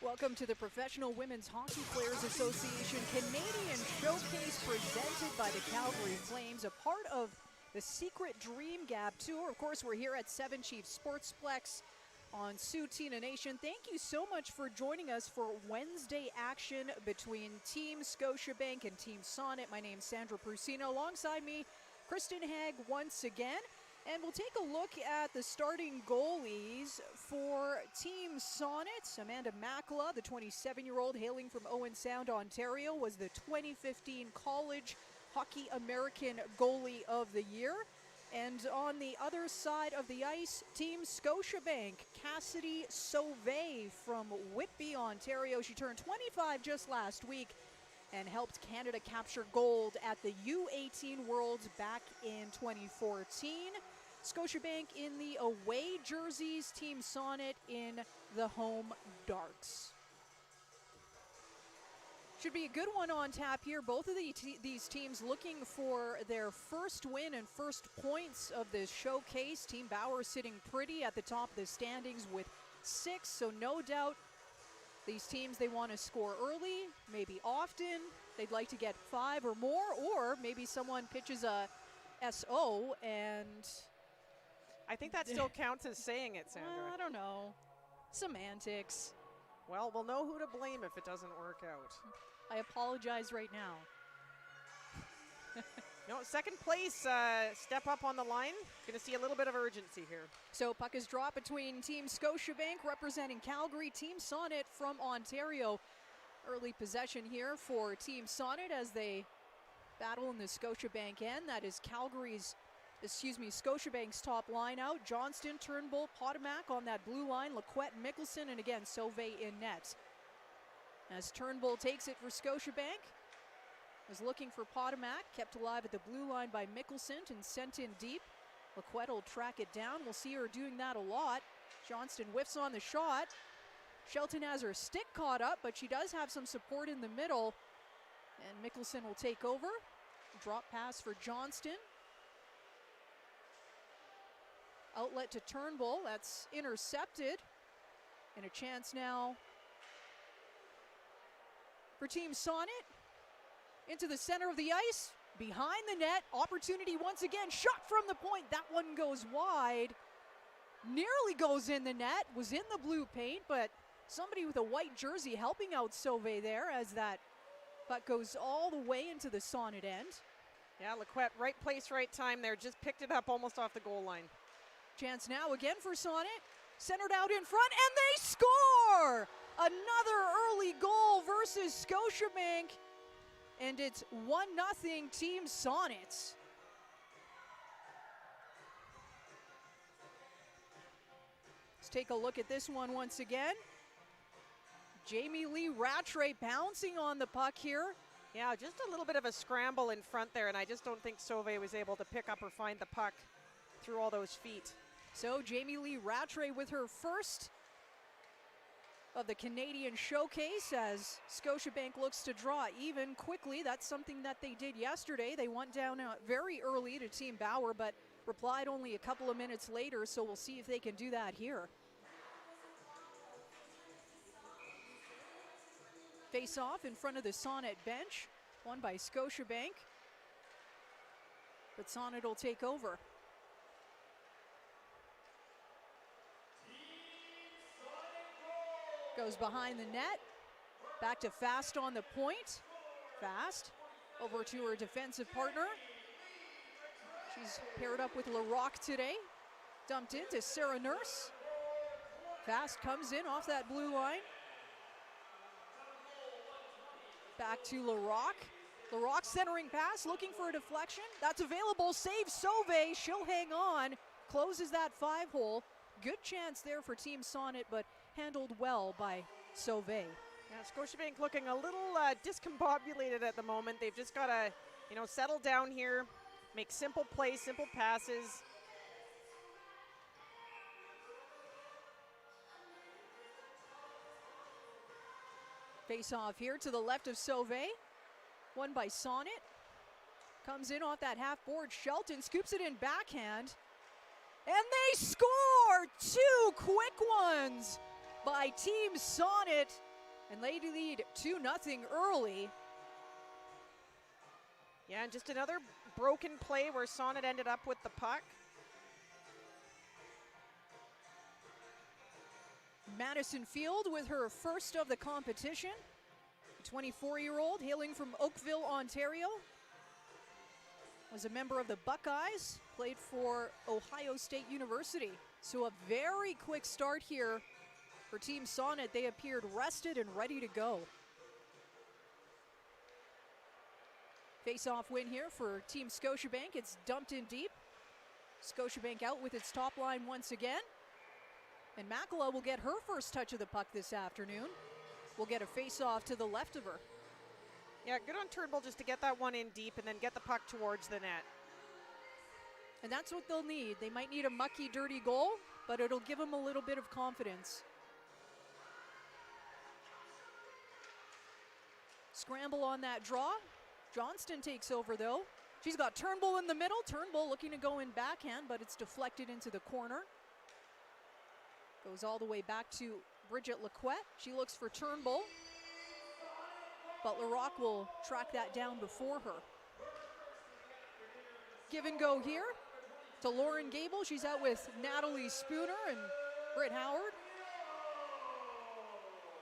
Welcome to the Professional Women's Hockey Players Association Canadian Showcase presented by the Calgary Flames, a part of the Secret Dream Gap Tour. Of course, we're here at 7 Chiefs Sportsplex on Tsuut'ina Nation. Thank you so much for joining us for Wednesday action between Team Scotiabank and Team Sonnet. My name's Sandra Prusino. Alongside me, Kristen Haag once again. And we'll take a look at the starting goalies for Team Sonnet. Amanda Makela, the 27-year-old hailing from Owen Sound, Ontario, was the 2015 College Hockey American Goalie of the Year. And on the other side of the ice, Team Scotiabank, Cassidy Sauvé from Whitby, Ontario. She turned 25 just last week and helped Canada capture gold at the U18 Worlds back in 2014. Scotiabank in the away jerseys, Team Sonnet in the home darks. Should be a good one on tap here. Both of these teams looking for their first win and first points of this showcase. Team Bauer sitting pretty at the top of the standings with 6, so no doubt these teams, they want to score early, maybe often. They'd like to get 5 or more, or maybe someone pitches a SO and... I think that still counts as saying it, Sandra. I don't know. Semantics. Well, we'll know who to blame if it doesn't work out. I apologize right now. No, second place, step up on the line. Going to see a little bit of urgency here. So puck is dropped between Team Scotiabank representing Calgary, Team Sonnet from Ontario. Early possession here for Team Sonnet as they battle in the Scotiabank end. That is Scotiabank's top line out. Johnston, Turnbull, Potomac on that blue line. Laquette, Mickelson, and again, Sauvé in net. As Turnbull takes it for Scotiabank. Was looking for Potomac, kept alive at the blue line by Mickelson and sent in deep. Laquette will track it down. We'll see her doing that a lot. Johnston whiffs on the shot. Shelton has her stick caught up, but she does have some support in the middle. And Mickelson will take over. Drop pass for Johnston. Outlet to Turnbull, that's intercepted. And a chance now for Team Sonnet. Into the center of the ice, behind the net, opportunity once again, shot from the point, that one goes wide. Nearly goes in the net, was in the blue paint, but somebody with a white jersey helping out Sauvé there as that puck goes all the way into the Sonnet end. Yeah, Laquette, right place, right time there, just picked it up almost off the goal line. Chance now again for Sonnet, centered out in front, and they score! Another early goal versus Scotiabank. And it's 1-0 Team Sonnet. Let's take a look at this one once again. Jamie Lee Rattray pouncing on the puck here. Yeah, just a little bit of a scramble in front there, and I just don't think Sauvé was able to pick up or find the puck through all those feet. So Jamie Lee Rattray with her first of the Canadian Showcase as Scotiabank looks to draw even quickly. That's something that they did yesterday. They went down very early to Team Bauer, but replied only a couple of minutes later, so we'll see if they can do that here. Face off in front of the Sonnet bench, won by Scotiabank, but Sonnet will take over. Goes behind the net, back to Fast on the point. Fast over to her defensive partner. She's paired up with LaRock today. Dumped into Sarah Nurse. Fast comes in off that blue line. Back to LaRock. LaRock centering pass, looking for a deflection. That's available, saves Sauvé, she'll hang on. Closes that 5-hole. Good chance there for Team Sonnet, but handled well by Sauvé. Yeah, Scotiabank looking a little discombobulated at the moment. They've just got to, settle down here, make simple plays, simple passes. Face off here to the left of Sauvé. Won by Sonnet. Comes in off that half board. Shelton scoops it in backhand. And they score! 2 quick ones by Team Sonnet. And they lead 2-0 early. Yeah, and just another broken play where Sonnet ended up with the puck. Madison Field with her first of the competition. A 24-year-old hailing from Oakville, Ontario. Was a member of the Buckeyes, played for Ohio State University. So a very quick start here for Team Sonnet. They appeared rested and ready to go. Face-off win here for Team Scotiabank. It's dumped in deep. Scotiabank out with its top line once again. And Makela will get her first touch of the puck this afternoon. We'll get a face-off to the left of her. Yeah, good on Turnbull just to get that one in deep and then get the puck towards the net. And that's what they'll need. They might need a mucky, dirty goal, but it'll give them a little bit of confidence. Scramble on that draw. Johnston takes over, though. She's got Turnbull in the middle. Turnbull looking to go in backhand, but it's deflected into the corner. Goes all the way back to Bridget Laquette. She looks for Turnbull. But LaRock will track that down before her. Give and go here to Lauren Gable. She's out with Natalie Spooner and Britt Howard.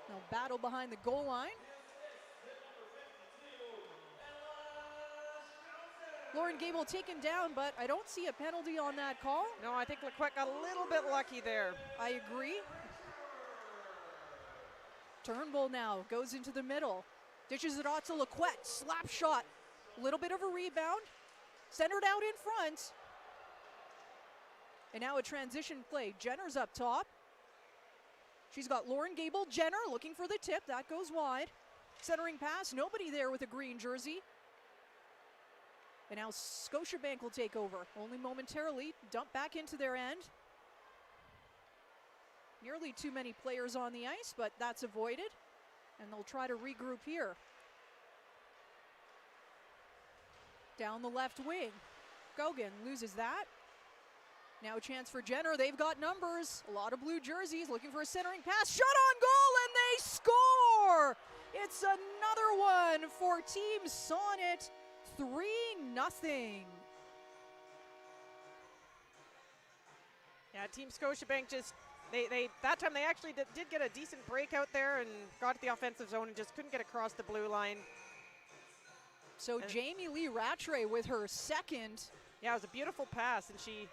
Now battle behind the goal line. Lauren Gable taken down, but I don't see a penalty on that call. No, I think Laquette got a little bit lucky there. I agree. Turnbull now goes into the middle. Dishes it off to Laquette. Slap shot. A little bit of a rebound. Centered out in front. And now a transition play. Jenner's up top. She's got Lauren Gable. Jenner looking for the tip. That goes wide. Centering pass. Nobody there with a green jersey. And now Scotiabank will take over. Only momentarily. Dump back into their end. Nearly too many players on the ice, but that's avoided. And they'll try to regroup here. Down the left wing. Gogan loses that. Now a chance for Jenner. They've got numbers. A lot of blue jerseys looking for a centering pass. Shot on goal and they score! It's another one for Team Sonnet. 3-0. Yeah, Team Scotiabank just, they that time they actually did get a decent break out there and got to the offensive zone and just couldn't get across the blue line. So and Jamie Lee Rattray with her second. Yeah, it was a beautiful pass and she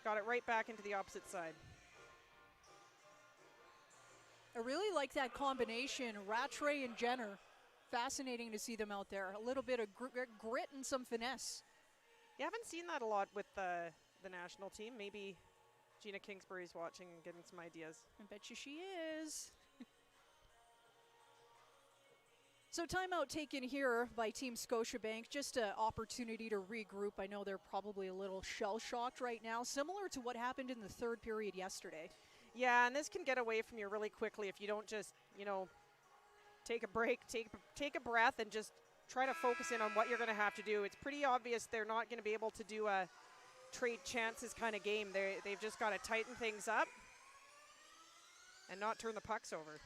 got it right back into the opposite side. I really like that combination, Rattray and Jenner. Fascinating to see them out there. A little bit of grit and some finesse. You haven't seen that a lot with the national team. Maybe Gina Kingsbury's watching and getting some ideas. I bet you she is. So timeout taken here by Team Scotiabank. Just an opportunity to regroup. I know they're probably a little shell-shocked right now, similar to what happened in the third period yesterday. Yeah, and this can get away from you really quickly if you don't just, you know, take a break, take a breath, and just try to focus in on what you're going to have to do. It's pretty obvious they're not going to be able to do a trade chances kind of game. They've just got to tighten things up and not turn the pucks over.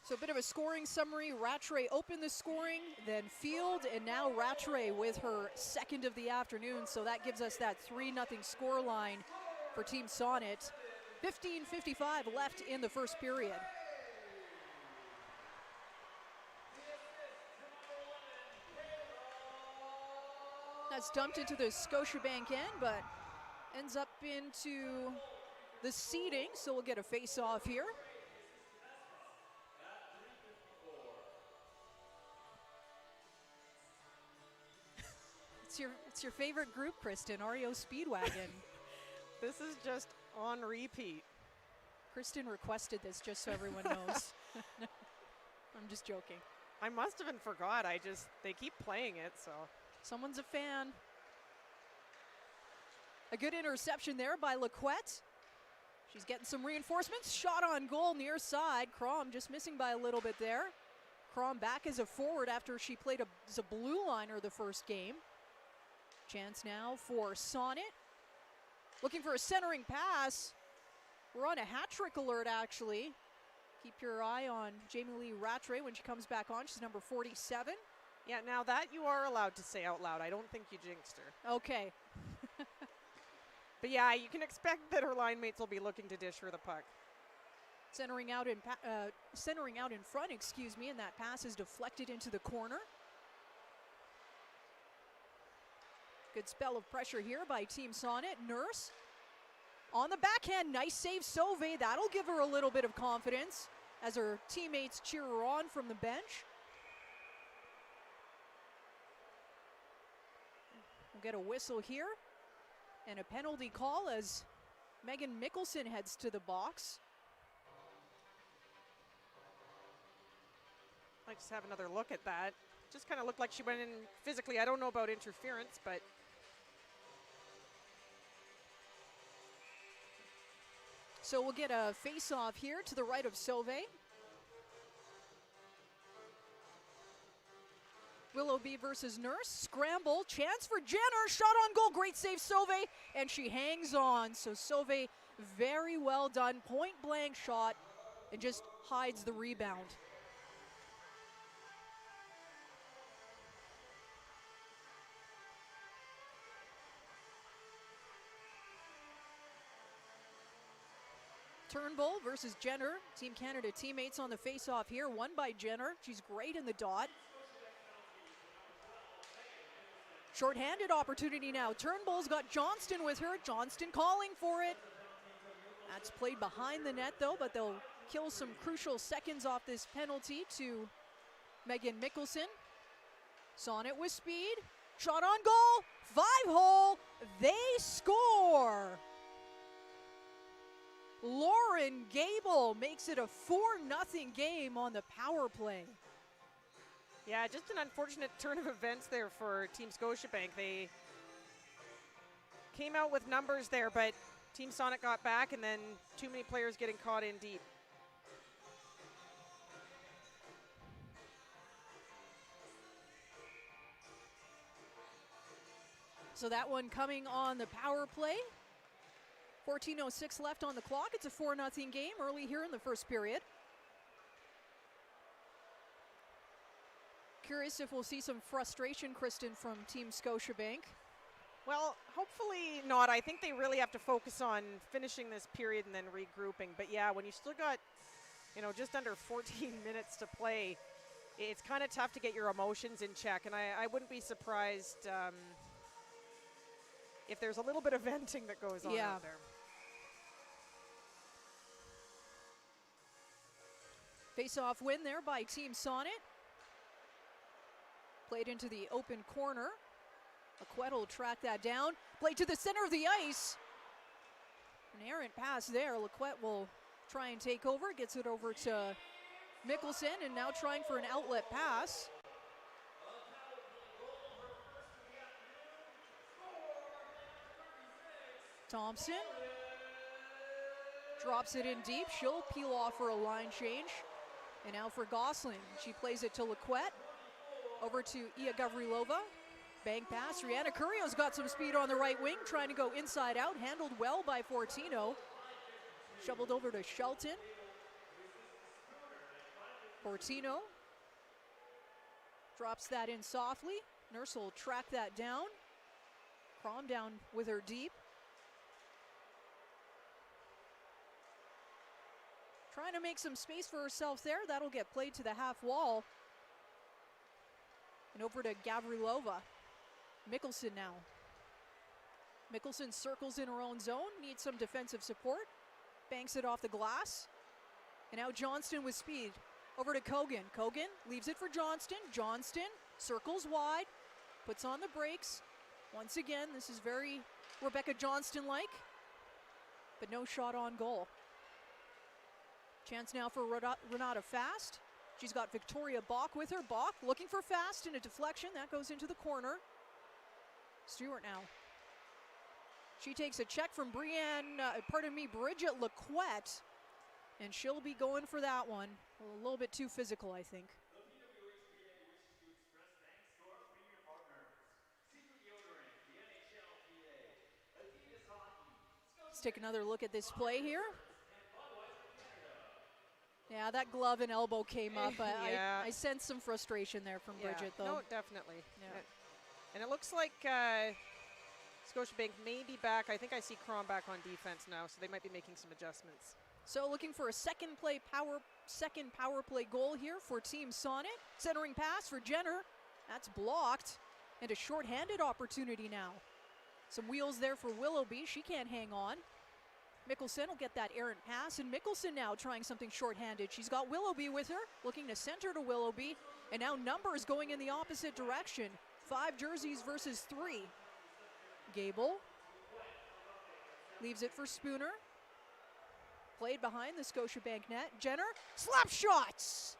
So a bit of a scoring summary. Rattray opened the scoring, then Field, and now Rattray with her second of the afternoon. So that gives us that 3-0 score line for Team Sonnet. 15:55 left in the first period. That's dumped into the Scotiabank end, but ends up into the seating, so we'll get a face-off here. It's your favorite group, Kristen, REO Speedwagon. This is just on repeat. Kristen requested this just so everyone knows. I'm just joking. I must have forgot. They keep playing it, so. Someone's a fan. A good interception there by Laquette. She's getting some reinforcements. Shot on goal near side. Crom just missing by a little bit there. Crom back as a forward after she played as a blue liner the first game. Chance now for Sonnet. Looking for a centering pass. We're on a hat trick alert, actually. Keep your eye on Jamie Lee Rattray when she comes back on. She's number 47. Yeah, now that you are allowed to say out loud. I don't think you jinxed her. Okay. But yeah, you can expect that her line mates will be looking to dish her the puck. Centering out in front, and that pass is deflected into the corner. Good spell of pressure here by Team Sonnet. Nurse on the backhand, nice save Sauvé. That'll give her a little bit of confidence as her teammates cheer her on from the bench. We'll get a whistle here and a penalty call as Megan Mickelson heads to the box. I just have another look at that. Just kind of looked like she went in physically. I don't know about interference, but so we'll get a face-off here to the right of Sauvé. Willoughby versus Nurse. Scramble, chance for Jenner. Shot on goal, great save Sauvé, and she hangs on. So Sauvé, very well done. Point-blank shot, and just hides the rebound. Turnbull versus Jenner. Team Canada teammates on the face-off here. Won by Jenner. She's great in the dot. Short-handed opportunity now. Turnbull's got Johnston with her. Johnston calling for it. That's played behind the net though, but they'll kill some crucial seconds off this penalty to Megan Mickelson. Sonnet with speed. Shot on goal. 5-hole. They score. Lauren Gable makes it a 4-0 game on the power play. yeah, just an unfortunate turn of events there for Team Scotiabank. They came out with numbers there, but Team Sonnet got back, and then too many players getting caught in deep. So that one coming on the power play. 14:06 left on the clock. It's a 4-0 game early here in the first period. Curious if we'll see some frustration, Kristen, from Team Scotiabank. Well, hopefully not. I think they really have to focus on finishing this period and then regrouping. But yeah, when you still got, just under 14 minutes to play, it's kind of tough to get your emotions in check. And I wouldn't be surprised if there's a little bit of venting that goes on out there. Face-off win there by Team Sonnet. Played into the open corner. Laquette will track that down. Played to the center of the ice. An errant pass there. Laquette will try and take over. Gets it over to Mickelson, and now trying for an outlet pass. Thompson drops it in deep. She'll peel off for a line change. And now for Gosselin. She plays it to Laquette. Over to Ia Gavrilova. Bank pass. Rihanna Currio's got some speed on the right wing, trying to go inside out. Handled well by Fortino. Shoveled over to Shelton. Fortino drops that in softly. Nurse will track that down. Crom down with her deep. Trying to make some space for herself there. That'll get played to the half wall. And over to Gavrilova. Mickelson now. Mickelson circles in her own zone. Needs some defensive support. Banks it off the glass. And now Johnston with speed. Over to Kogan. Kogan leaves it for Johnston. Johnston circles wide. Puts on the brakes. Once again, this is very Rebecca Johnston-like. But no shot on goal. Chance now for Renata Fast. She's got Victoria Bach with her. Bach looking for Fast in a deflection. That goes into the corner. Stewart now. She takes a check from Bridget Laquette. And she'll be going for that one. A little bit too physical, I think. Let's take another look at this play here. Yeah, Yeah, that glove and elbow came up. Yeah. I sensed some frustration there from Bridget, though. No, definitely. Yeah. And it looks like Scotiabank may be back. I think I see Crom back on defense now, so they might be making some adjustments. So looking for a second power play goal here for Team Sonnet. Centering pass for Jenner. That's blocked. And a shorthanded opportunity now. Some wheels there for Willoughby. She can't hang on. Mickelson will get that errant pass, and Mickelson now trying something shorthanded. She's got Willoughby with her, looking to center to Willoughby, and now numbers going in the opposite direction. 5 jerseys versus 3. Gable leaves it for Spooner. Played behind the Scotiabank net. Jenner, slap shots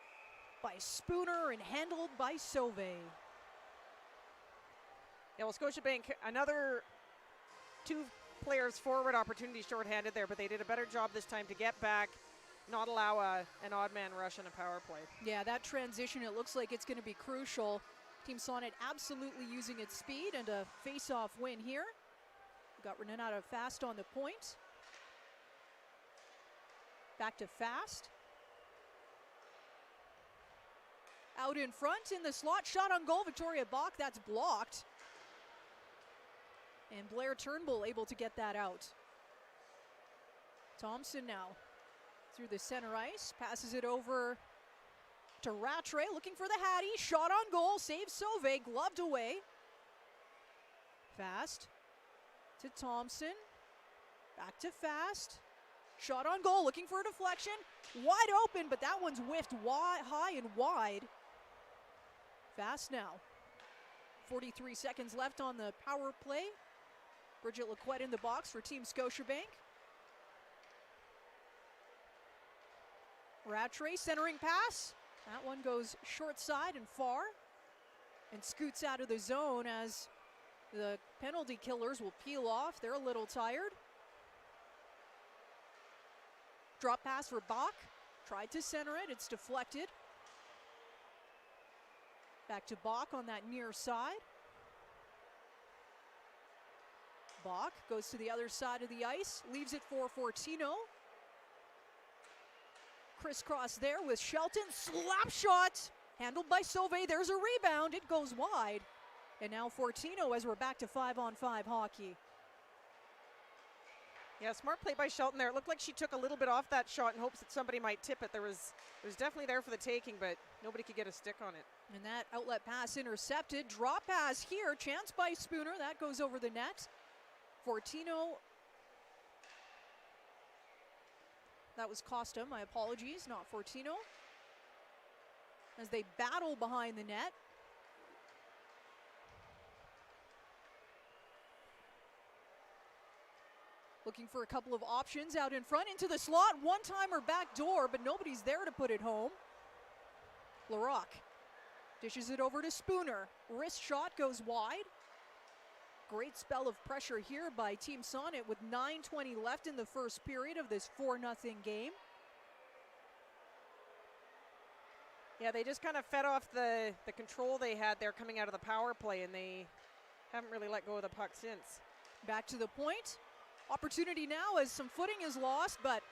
by Spooner and handled by Sauvé. Yeah, well, Scotiabank, another 2 players forward opportunity shorthanded there, but they did a better job this time to get back, not allow an odd man rush on a power play. Yeah, that transition, it looks like it's going to be crucial. Team Sonnet absolutely using its speed, and a face-off win here. Got Renata Fast on the point. Back to Fast. Out in front in the slot, shot on goal, Victoria Bach, that's blocked. And Blair Turnbull able to get that out. Thompson now through the center ice, passes it over to Rattray, looking for the Hattie, shot on goal, saves Sauvé, gloved away. Fast to Thompson, back to Fast, shot on goal, looking for a deflection, wide open, but that one's whiffed high and wide. Fast now, 43 seconds left on the power play. Bridget Laquette in the box for Team Scotiabank. Rattray centering pass. That one goes short side and far and scoots out of the zone as the penalty killers will peel off. They're a little tired. Drop pass for Bach. Tried to center it. It's deflected. Back to Bach on that near side. Bach goes to the other side of the ice, leaves it for Fortino. Crisscross there with Shelton, slap shot, handled by Sauvé. There's a rebound, it goes wide. And now Fortino as we're back to 5-on-5 hockey. Yeah, smart play by Shelton there. It looked like she took a little bit off that shot in hopes that somebody might tip it. It was definitely there for the taking, but nobody could get a stick on it. And that outlet pass intercepted. Drop pass here, chance by Spooner. That goes over the net. Fortino, that was Costa, my apologies, not Fortino. As they battle behind the net. Looking for a couple of options out in front, into the slot, one-timer back door, but nobody's there to put it home. Larocque dishes it over to Spooner. Wrist shot goes wide. Great spell of pressure here by Team Sonnet with 9:20 left in the first period of this 4-0 game. Yeah, they just kind of fed off the control they had there coming out of the power play, and they haven't really let go of the puck since. Back to the point. Opportunity now as some footing is lost, but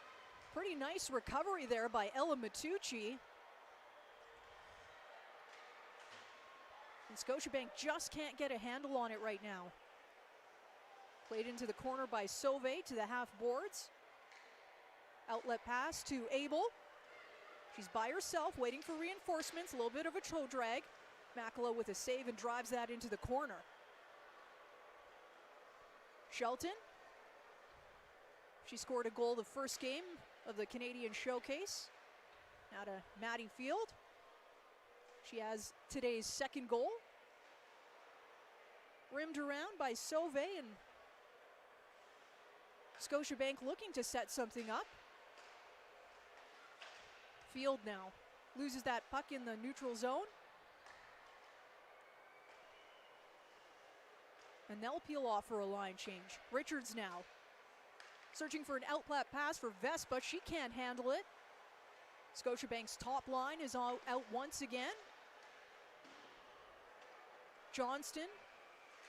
pretty nice recovery there by Ella Matucci. And Scotiabank just can't get a handle on it right now. Played into the corner by Sauvé to the half boards. Outlet pass to Abel. She's by herself, waiting for reinforcements. A little bit of a toe drag. Makela with a save and drives that into the corner. Shelton. She scored a goal the first game of the Canadian Showcase. Now to Maddie Field. She has today's second goal. Rimmed around by Sauvé, and Scotiabank looking to set something up. Field now loses that puck in the neutral zone. And they'll peel off for a line change. Richards now searching for an outlet pass for Vespa. She can't handle it. Scotiabank's top line is out once again. Johnston,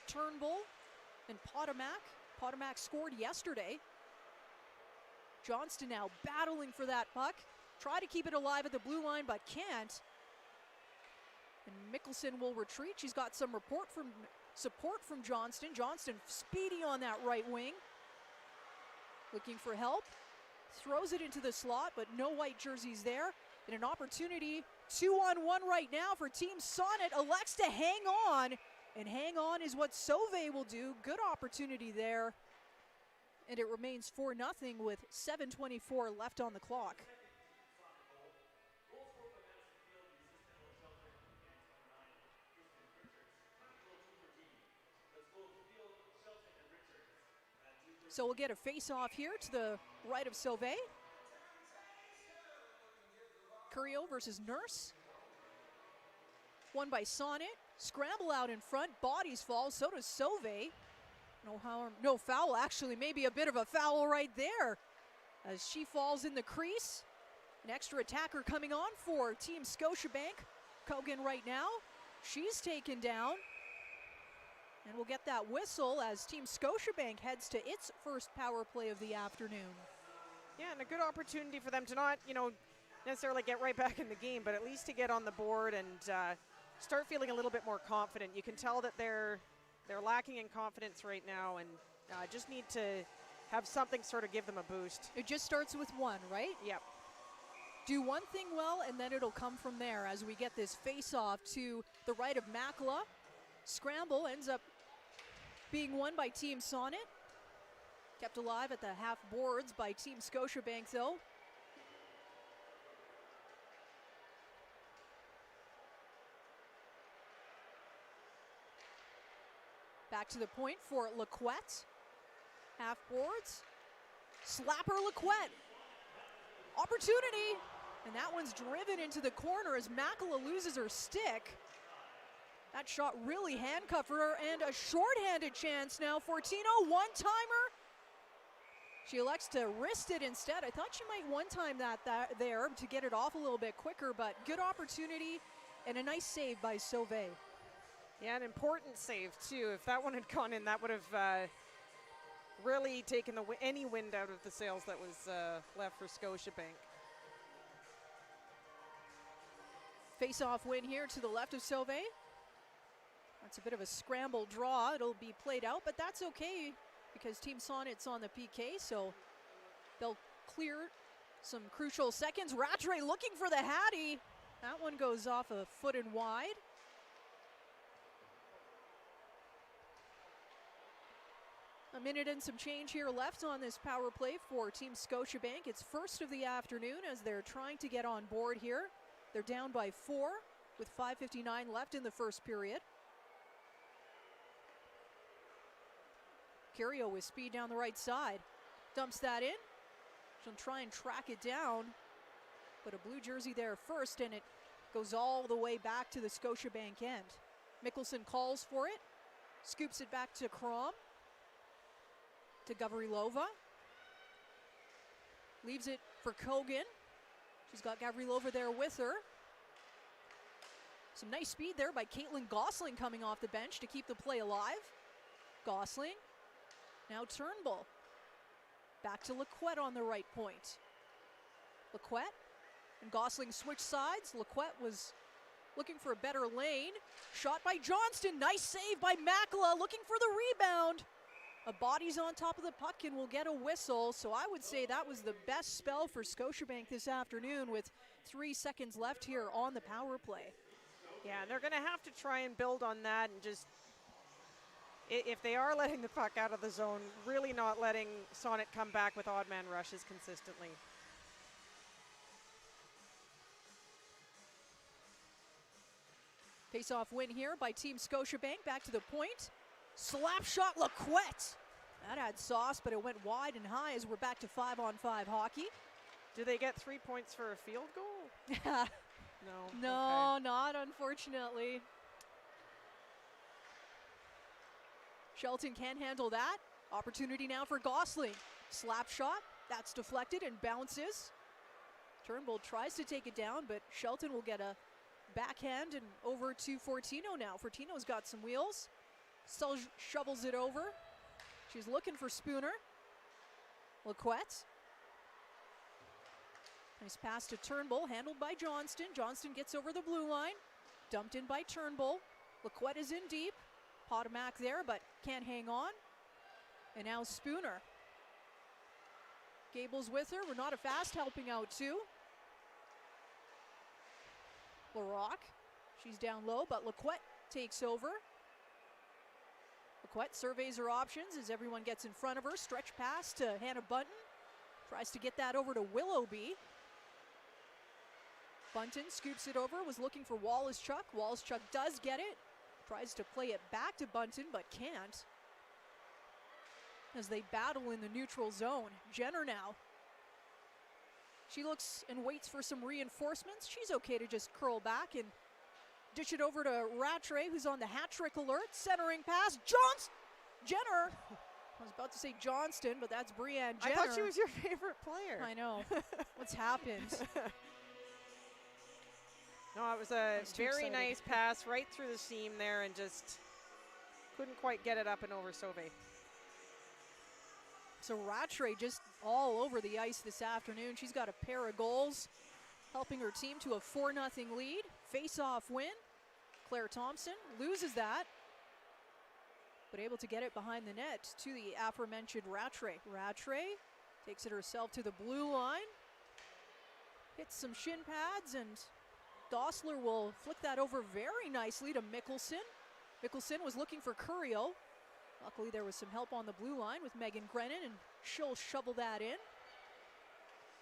Turnbull, and Potomac. Potomac scored yesterday. Johnston now battling for that puck. try to keep it alive at the blue line, but can't. And Mickelson will retreat. She's got some support from Johnston. Johnston speedy on that right wing. Looking for help. Throws it into the slot, but no white jerseys there. And an opportunity, 2-on-1 right now for Team Sonnet. Elects to hang on. And hang on is what Sauvé will do. Good opportunity there. And it remains 4-0 with 7:24 left on the clock. So we'll get a face-off here to the right of Sauvé. Curio versus Nurse. Won by Sonnet. Scramble out in front. Bodies fall. So does Sauvé. No foul, actually. Maybe a bit of a foul right there. As she falls in the crease. An extra attacker coming on for Team Scotiabank. Kogan right now. She's taken down. And we'll get that whistle as Team Scotiabank heads to its first power play of the afternoon. Yeah, and a good opportunity for them to not, necessarily get right back in the game, but at least to get on the board and start feeling a little bit more confident. You can tell that they're lacking in confidence right now, and just need to have something sort of give them a boost. It just starts with one, right? Yep. Do one thing well, and then it'll come from there as we get this face-off to the right of Makela. Scramble ends up being won by Team Sonnet. Kept alive at the half boards by Team Scotiabank, though. Back to the point for Lequette. Half boards. Slapper Lequette. Opportunity. And that one's driven into the corner as Makela loses her stick. That shot really handcuffed her, and a shorthanded chance now for Tino. One-timer. She elects to wrist it instead. I thought she might one-time that there to get it off a little bit quicker, but good opportunity and a nice save by Sauvé. Yeah, an important save, too. If that one had gone in, that would have really taken any wind out of the sails that was left for Scotiabank. Face-off win here to the left of Sauvé. That's a bit of a scramble draw. It'll be played out, but that's okay because Team Sonnet's on the PK, so they'll clear some crucial seconds. Rattray looking for the Hattie. That one goes off a foot and wide. A minute and some change here left on this power play for Team Scotiabank. It's first of the afternoon as they're trying to get on board here. They're down by 4 with 5:59 left in the first period. Curio with speed down the right side. Dumps that in. She'll try and track it down. But a blue jersey there first, and it goes all the way back to the Scotiabank end. Mickelson calls for it. Scoops it back to Krom. To Gavrilova. Leaves it for Kogan. She's got Gavrilova there with her. Some nice speed there by Caitlin Gosling coming off the bench to keep the play alive. Gosling. Now Turnbull. Back to Lequette on the right point. Lequette and Gosling switch sides. Lequette was looking for a better lane. Shot by Johnston. Nice save by Makela looking for the rebound. A body's on top of the puck and will get a whistle. So I would say that was the best spell for Scotiabank this afternoon with 3 seconds left here on the power play. Yeah, and they're going to have to try and build on that and just, if they are letting the puck out of the zone, really not letting Sonnet come back with odd man rushes consistently. Face-off win here by Team Scotiabank. Back to the point. Slap shot Lequette. That had sauce, but it went wide and high as we're back to 5-on-5 hockey. Do they get 3 points for a field goal? No. No, okay. not unfortunately. Shelton can't handle that. Opportunity now for Gosling. Slap shot. That's deflected and bounces. Turnbull tries to take it down, but Shelton will get a backhand and over to Fortino now. Fortino's got some wheels. Still shovels it over. She's looking for Spooner. Lequette. Nice pass to Turnbull, handled by Johnston. Johnston gets over the blue line. Dumped in by Turnbull. Laquette is in deep. Potomac there, but can't hang on. And now Spooner. Gable's with her. Renata Fast helping out too. Larocque. She's down low, but Laquette takes over. Laquette surveys her options as everyone gets in front of her. Stretch pass to Hannah Bunton. Tries to get that over to Willoughby. Bunton scoops it over, was looking for Wallace-Chuck. Wallace-Chuck does get it. Tries to play it back to Bunton, but can't. As they battle in the neutral zone. Jenner now. She looks and waits for some reinforcements. She's okay to just curl back and dish it over to Rattray, who's on the hat trick alert. Centering pass. Jenner. I was about to say Johnston, but that's Brianne Jenner. I thought she was your favorite player. I know. What's happened? No, it was a very nice pass right through the seam there and just couldn't quite get it up and over Sauvé. So Rattray just all over the ice this afternoon. She's got a pair of goals, helping her team to a 4-0 lead. Face-off win. Claire Thompson loses that, but able to get it behind the net to the aforementioned Rattray. Rattray takes it herself to the blue line. Hits some shin pads, and Dossler will flick that over very nicely to Mickelson. Mickelson was looking for Curio. Luckily there was some help on the blue line with Megan Grennan, and she'll shovel that in.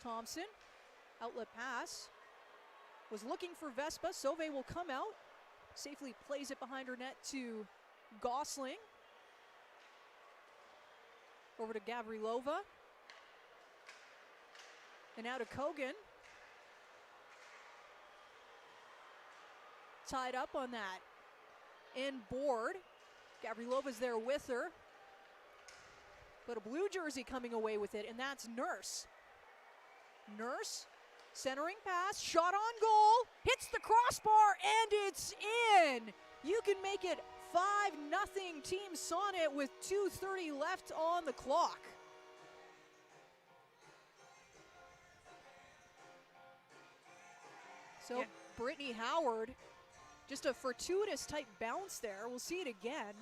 Thompson, outlet pass. Was looking for Vespa. Sauvé will come out. Safely plays it behind her net to Gosling. Over to Gavrilova. And now to Kogan. Tied up on that inboard. Gavrilova's there with her. But a blue jersey coming away with it, and that's Nurse. Nurse, centering pass, shot on goal, hits the crossbar, and it's in. You can make it 5-0 Team Sonnet with 2:30 left on the clock. So Brittany Howard, just a fortuitous type bounce there. We'll see it again.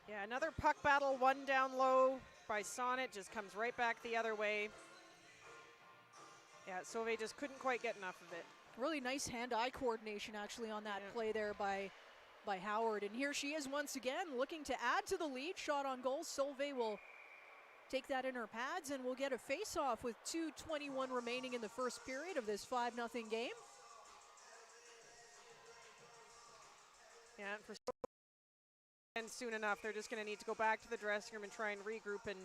Yeah, another puck battle, one down low by Sonnet, just comes right back the other way. Yeah, Sauvé just couldn't quite get enough of it. Really nice hand-eye coordination actually on that play there by Howard. And here she is once again looking to add to the lead. Shot on goal. Sauvé will take that in her pads, and we'll get a face-off with 2:21 remaining in the first period of this 5-0 game. Yeah, and for and soon enough, they're just going to need to go back to the dressing room and try and regroup and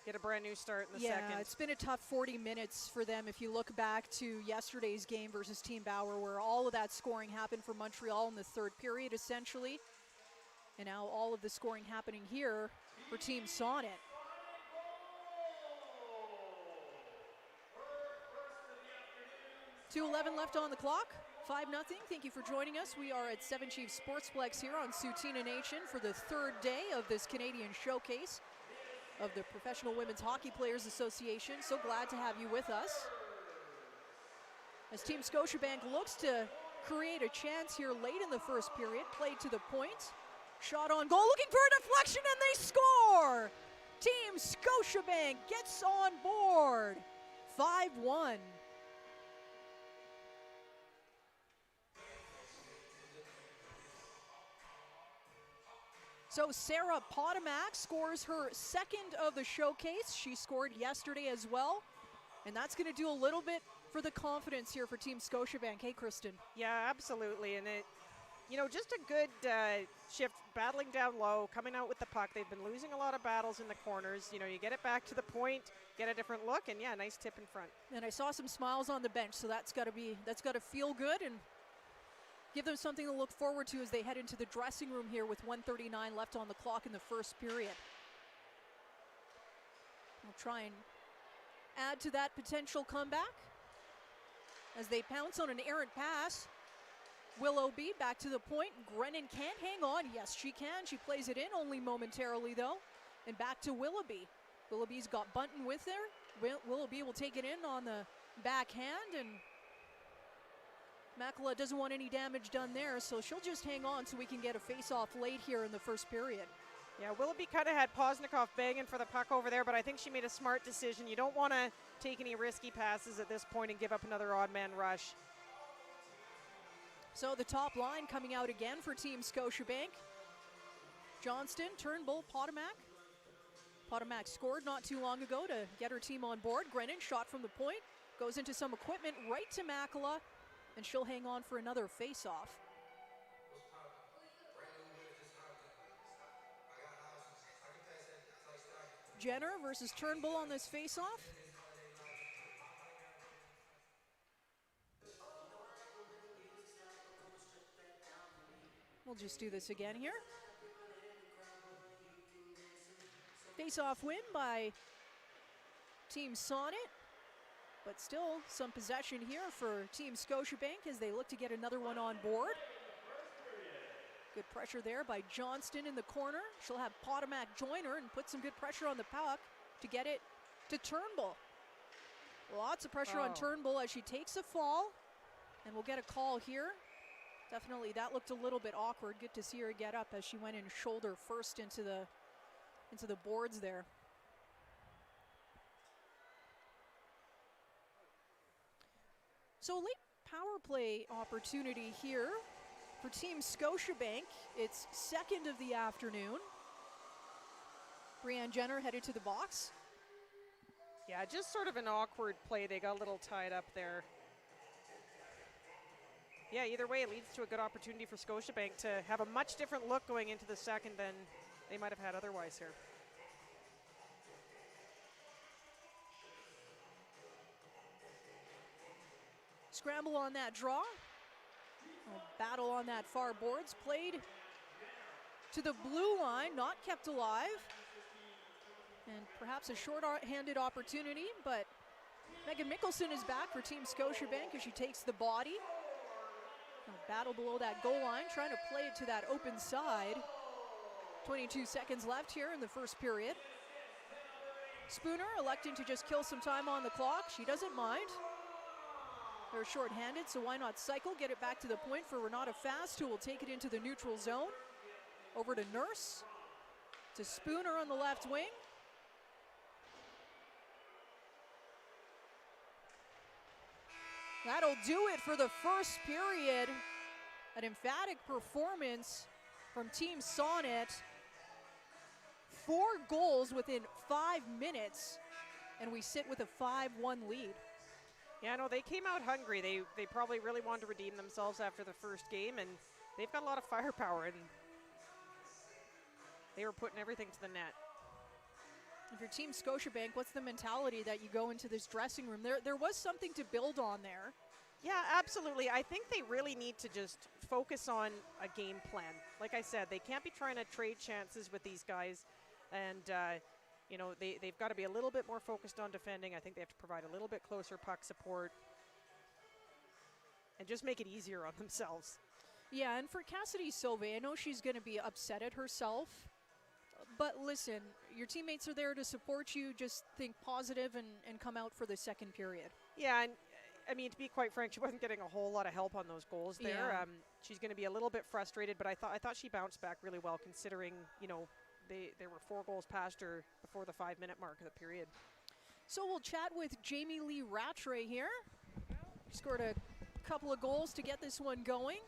get a brand new start in the second. Yeah, it's been a tough 40 minutes for them. If you look back to yesterday's game versus Team Bauer, where all of that scoring happened for Montreal in the third period, essentially. And now all of the scoring happening here for Team Sonnet. .2:11 left on the clock. 5-0. Thank you for joining us. We are at 7 Chiefs Sportsplex here on Tsuut'ina Nation for the third day of this Canadian showcase of the Professional Women's Hockey Players Association. So glad to have you with us. As Team Scotiabank looks to create a chance here late in the first period, played to the point. Shot on goal, looking for a deflection, and they score! Team Scotiabank gets on board. 5-1. So Sarah Potomac scores her second of the showcase. She scored yesterday as well. And that's going to do a little bit for the confidence here for Team Scotiabank. Hey, Kristen. Yeah, absolutely. And it, you know, just a good shift, battling down low, coming out with the puck. They've been losing a lot of battles in the corners. You know, you get it back to the point, get a different look, and yeah, nice tip in front. And I saw some smiles on the bench, so that's got to feel good and give them something to look forward to as they head into the dressing room here with 1:39 left on the clock in the first period. We'll try and add to that potential comeback as they pounce on an errant pass. Willoughby back to the point. Grennan can't hang on. Yes, she can. She plays it in only momentarily, though. And back to Willoughby. Willoughby's got Bunton with her. Willoughby will take it in on the backhand, and Makela doesn't want any damage done there, so she'll just hang on so we can get a face-off late here in the first period. Yeah, Willoughby kind of had Posnikoff banging for the puck over there, but I think she made a smart decision. You don't want to take any risky passes at this point and give up another odd man rush. So the top line coming out again for Team Scotiabank. Johnston, Turnbull, Potomac. Potomac scored not too long ago to get her team on board. Grennan shot from the point, goes into some equipment right to Makela, and she'll hang on for another face-off. Jenner versus Turnbull on this face-off. We'll just do this again here. Face-off win by Team Sonnet, but still some possession here for Team Scotiabank as they look to get another one on board. Good pressure there by Johnston in the corner. She'll have Potomac join her and put some good pressure on the puck to get it to Turnbull. Lots of pressure on Turnbull as she takes a fall, and we'll get a call here. Definitely, that looked a little bit awkward. Good to see her get up as she went in shoulder first into the boards there. So late power play opportunity here for Team Scotiabank. It's second of the afternoon. Brianne Jenner headed to the box. Yeah, just sort of an awkward play. They got a little tied up there. Yeah, either way, it leads to a good opportunity for Scotiabank to have a much different look going into the second than they might have had otherwise here. Scramble on that draw. A battle on that far boards. Played to the blue line, not kept alive. And perhaps a short-handed opportunity, but Megan Mickelson is back for Team Scotiabank as she takes the body. A battle below that goal line, trying to play it to that open side. 22 seconds left here in the first period. Spooner electing to just kill some time on the clock. She doesn't mind. They're short-handed, so why not cycle, get it back to the point for Renata Fast, who will take it into the neutral zone. Over to Nurse, to Spooner on the left wing. That'll do it for the first period. An emphatic performance from Team Sonnet. 4 goals within 5 minutes, and we sit with a 5-1 lead. Yeah, no, they came out hungry. They probably really wanted to redeem themselves after the first game, and they've got a lot of firepower, and they were putting everything to the net. If you're Team Scotiabank, what's the mentality that you go into this dressing room? There was something to build on there. Yeah, absolutely. I think they really need to just focus on a game plan. Like I said, they can't be trying to trade chances with these guys, and you know, they've got to be a little bit more focused on defending. I think they have to provide a little bit closer puck support and just make it easier on themselves. Yeah, and for Cassidy Sauvé, I know she's going to be upset at herself, but listen, your teammates are there to support you. Just think positive and come out for the second period. Yeah, and I mean, to be quite frank, she wasn't getting a whole lot of help on those goals there. Yeah. She's going to be a little bit frustrated, but I thought she bounced back really well, considering, you know, there were 4 goals past her before the 5-minute mark of the period. So we'll chat with Jamie Lee Rattray here. Scored a couple of goals to get this one going.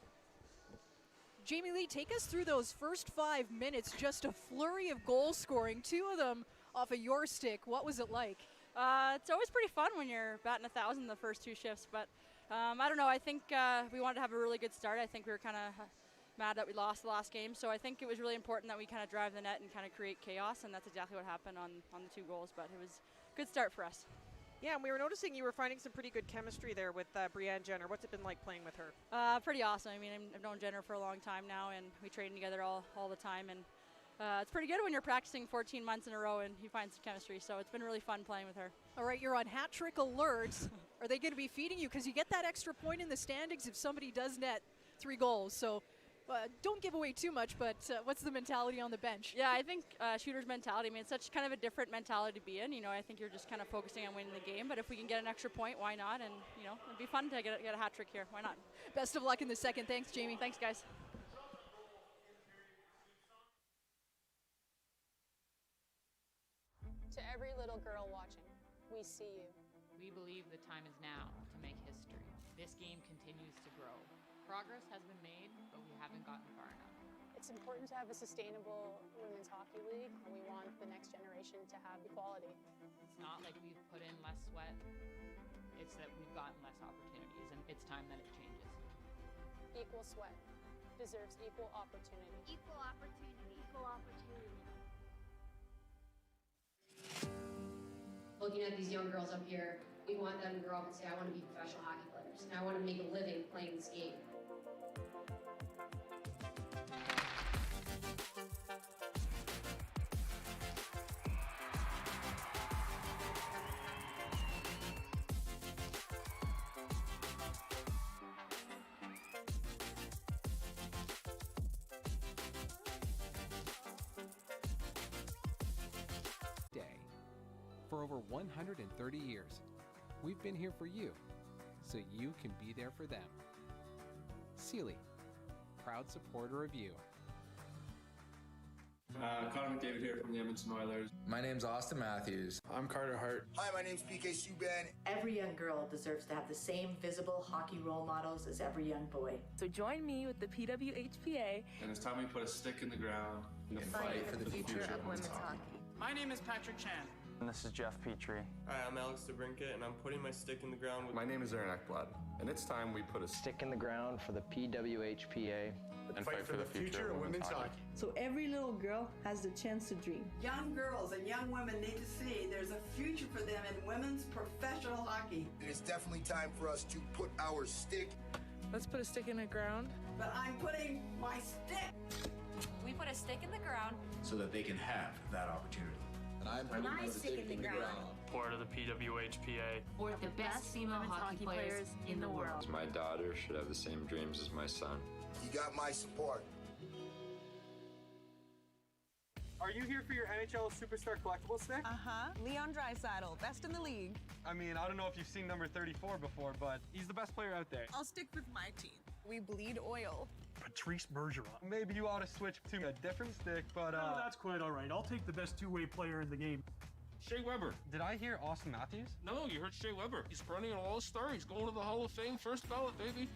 Jamie Lee, take us through those first 5 minutes, just a flurry of goal scoring, 2 of them off of your stick. What was it like? It's always pretty fun when you're batting 1,000 the first 2 shifts, but I don't know. I think we wanted to have a really good start. I think we were kind of mad that we lost the last game, so I think it was really important that we kind of drive the net and kind of create chaos, and that's exactly what happened on the 2 goals, but it was a good start for us. Yeah, and we were noticing you were finding some pretty good chemistry there with Brianne Jenner. What's it been like playing with her? Pretty awesome. I mean, I've known Jenner for a long time now, and we train together all the time, and it's pretty good when you're practicing 14 months in a row and you find some chemistry, so it's been really fun playing with her. All right, you're on hat trick alert. Are they going to be feeding you? Because you get that extra point in the standings if somebody does net 3 goals, so Don't give away too much, but what's the mentality on the bench? Yeah, I think shooter's mentality. I mean, it's such kind of a different mentality to be in. You know, I think you're just kind of focusing on winning the game. But if we can get an extra point, why not? And you know, it'd be fun to get a hat trick here. Why not? Best of luck in the second. Thanks, Jamie. Thanks, guys. To every little girl watching, we see you. We believe the time is now to make history. This game continues to grow. Progress has been made, but we haven't gotten far enough. It's important to have a sustainable women's hockey league, and we want the next generation to have equality. It's not like we've put in less sweat, it's that we've gotten less opportunities, and it's time that it changes. Equal sweat deserves equal opportunity. Equal opportunity. Equal opportunity. Looking at these young girls up here, we want them to grow up and say, I want to be professional hockey players, and I want to make a living playing this game. For over 130 years, we've been here for you, so you can be there for them. Sealy, proud supporter of you. Connor McDavid here from the Edmonton Oilers. My name's Austin Matthews. I'm Carter Hart. Hi, my name's PK Subban. Every young girl deserves to have the same visible hockey role models as every young boy. So join me with the PWHPA. And it's time we put a stick in the ground and fight for the future of women's hockey. My name is Patrick Chan. And this is Jeff Petrie. Hi, I'm Alex DeBrincat, and I'm putting my stick in the ground. My name is Aaron Ekblad, and it's time we put a stick in the ground for the PWHPA and fight for the future of women's hockey. So every little girl has the chance to dream. Young girls and young women need to see there's a future for them in women's professional hockey. And it's definitely time for us to put our stick. Let's put a stick in the ground. But I'm putting my stick. We put a stick in the ground so that they can have that opportunity. And I'm putting my stick in the ground. Part of the PWHPA. For the best female hockey players in the world. My daughter should have the same dreams as my son. You got my support. Are you here for your NHL Superstar Collectible stick? Uh-huh. Leon Draisaitl, best in the league. I mean, I don't know if you've seen number 34 before, but he's the best player out there. I'll stick with my team. We bleed oil. Patrice Bergeron. Maybe you ought to switch to a different stick, but No, that's quite all right. I'll take the best two-way player in the game. Shea Weber. Did I hear Austin Matthews? No, you heard Shea Weber. He's perennial all-star. He's going to the Hall of Fame first ballot, baby.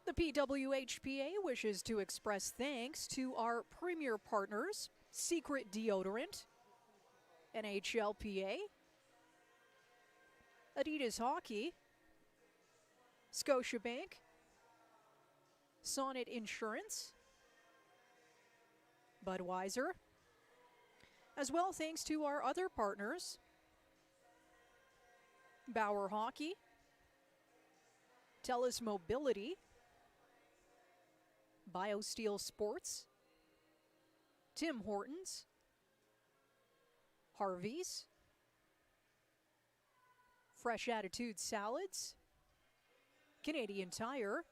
The PWHPA wishes to express thanks to our premier partners, Secret Deodorant, NHLPA, Adidas Hockey, Scotiabank, Sonnet Insurance, Budweiser, as well thanks to our other partners, Bauer Hockey, TELUS Mobility, BioSteel Sports, Tim Hortons, Harvey's, Fresh Attitude Salads, Canadian Tire,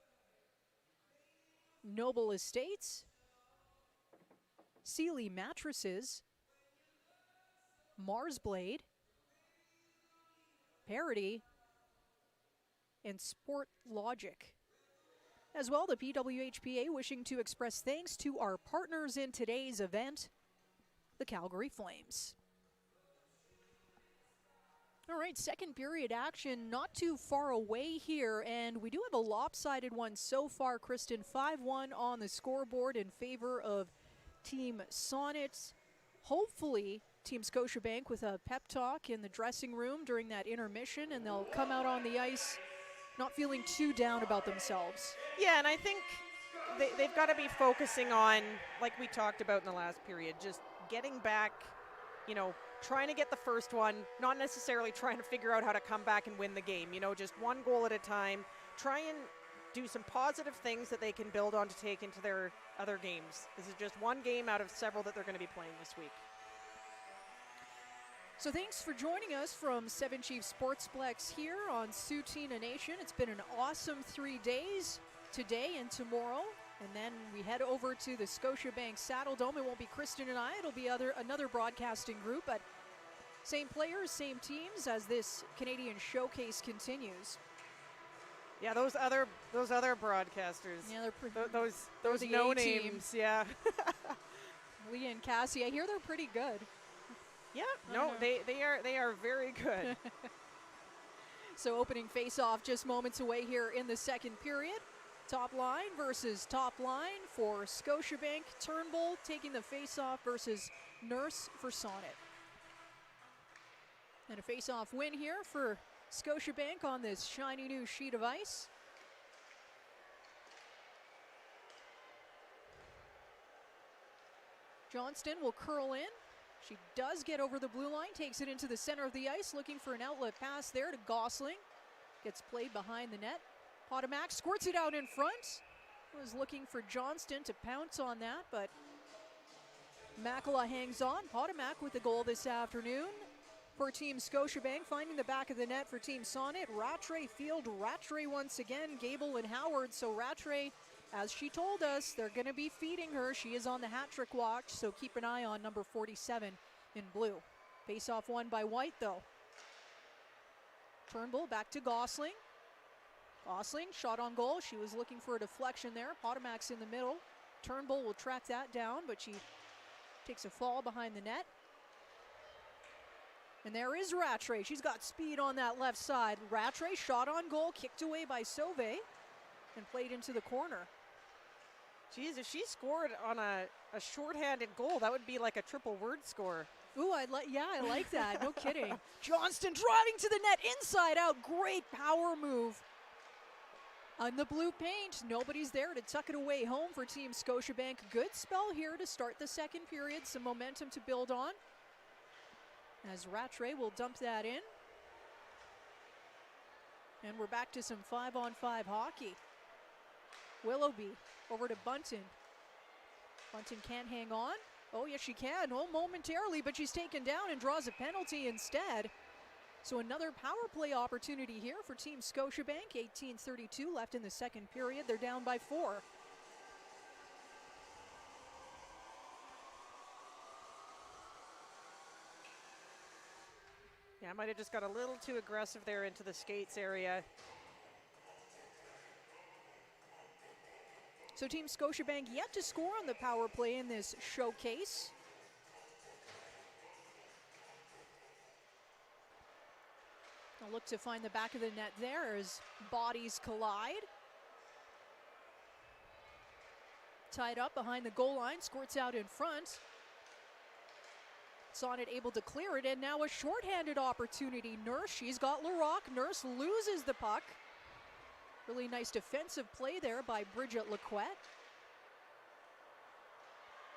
Noble Estates, Sealy Mattresses, Mars Blade, Parity, and Sport Logic. As well, the PWHPA wishing to express thanks to our partners in today's event, the Calgary Flames. All right, second period action not too far away here, and we do have a lopsided one so far, Kristen. 5-1 on the scoreboard in favor of Team Sonnet. Hopefully, Team Scotiabank with a pep talk in the dressing room during that intermission, and they'll come out on the ice not feeling too down about themselves. Yeah, and I think they've got to be focusing on, like we talked about in the last period, just getting back, you know, trying to get the first one, not necessarily trying to figure out how to come back and win the game, you know, just one goal at a time. Try and do some positive things that they can build on to take into their other games. This is just one game out of several that they're going to be playing this week. So thanks for joining us from 7 Chief Sportsplex here on Tsutina Nation. It's been an awesome 3 days, today and tomorrow. And then we head over to the Scotiabank Saddle Dome. It won't be Kristen and I, it'll be another broadcasting group, but same players, same teams as this Canadian showcase continues. Yeah, those other broadcasters. Yeah, they're those the no A-team. names. Yeah. Leah and Cassie, I hear they're pretty good. Yeah, no, they are very good. So opening face-off just moments away here in the second period. Top line versus top line for Scotiabank. Turnbull taking the face-off versus Nurse for Sonnet. And a face-off win here for Scotiabank on this shiny new sheet of ice. Johnston will curl in. She does get over the blue line, takes it into the center of the ice, looking for an outlet pass there to Gosling. Gets played behind the net. Potomac squirts it out in front. Was looking for Johnston to pounce on that, but Makela hangs on. Potomac with the goal this afternoon for Team Scotiabank, finding the back of the net for Team Sonnet. Rattray field, Rattray once again, Gable and Howard. So Rattray, as she told us, they're going to be feeding her. She is on the hat trick watch, so keep an eye on number 47 in blue. Face-off won by White, though. Turnbull back to Gosling. Gosling, shot on goal. She was looking for a deflection there. Potomac's in the middle. Turnbull will track that down, but she takes a fall behind the net. And there is Rattray. She's got speed on that left side. Rattray, shot on goal, kicked away by Sauvé, and played into the corner. Geez, if she scored on a shorthanded goal, that would be like a triple word score. Ooh, I like that. No kidding. Johnston driving to the net, inside out. Great power move. On the blue paint, nobody's there to tuck it away home for Team Scotiabank. Good spell here to start the second period. Some momentum to build on. As Rattray will dump that in. And we're back to some 5-on-5 hockey. Willoughby over to Bunton. Bunton can't hang on. Oh, yes, she can. Oh, momentarily, but she's taken down and draws a penalty instead. So another power play opportunity here for Team Scotiabank. 18:32 left in the second period. They're down by 4. Yeah, I might have just got a little too aggressive there into the skates area. So Team Scotiabank yet to score on the power play in this showcase. They'll look to find the back of the net there as bodies collide. Tied up behind the goal line, squirts out in front. Sonnet able to clear it, and now a shorthanded opportunity. Nurse, she's got Larocque. Nurse loses the puck. Really nice defensive play there by Bridget Lequette.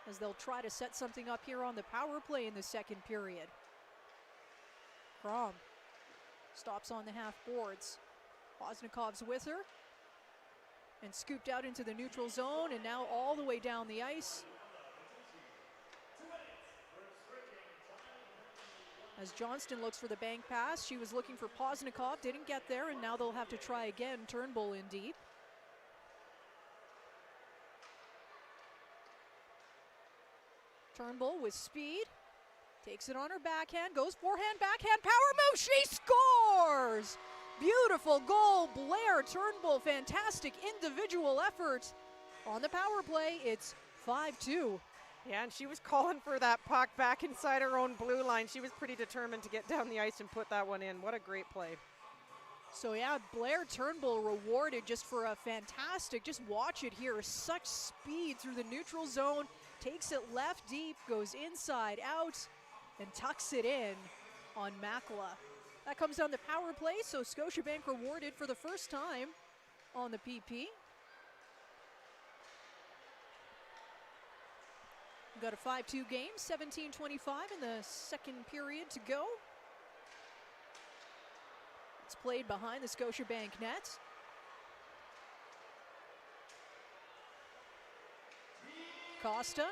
As they'll try to set something up here on the power play in the second period. Crom stops on the half boards. Poznikov's with her. And scooped out into the neutral zone, and now all the way down the ice. As Johnston looks for the bank pass, she was looking for Poznikov, didn't get there, and now they'll have to try again. Turnbull in deep. Turnbull with speed, takes it on her backhand, goes forehand, backhand, power move, she scores! Beautiful goal, Blair Turnbull, fantastic individual effort. On the power play, it's 5-2. Yeah, and she was calling for that puck back inside her own blue line. She was pretty determined to get down the ice and put that one in. What a great play. So yeah, Blair Turnbull rewarded just for a fantastic, just watch it here, such speed through the neutral zone, takes it left deep, goes inside out, and tucks it in on Makela. That comes down the power play, so Scotiabank rewarded for the first time on the PP. We've got a 5-2 game, 17-25 in the second period to go. It's played behind the Scotiabank net. Costa,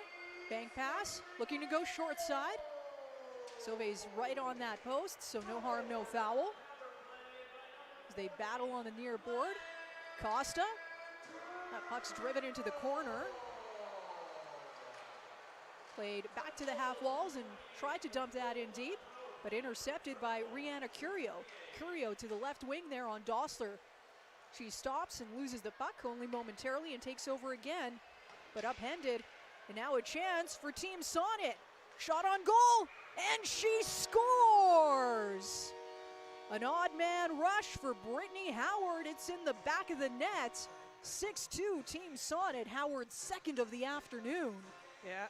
bank pass, looking to go short side. Sauve's right on that post, so no harm, no foul. As they battle on the near board. Costa, that puck's driven into the corner. Played back to the half walls and tried to dump that in deep, but intercepted by Rihanna Curio. Curio to the left wing there on Dossler. She stops and loses the puck only momentarily and takes over again, but upended. And now a chance for Team Sonnet. Shot on goal, and she scores! An odd man rush for Brittany Howard. It's in the back of the net. 6-2 Team Sonnet. Howard's second of the afternoon. Yeah.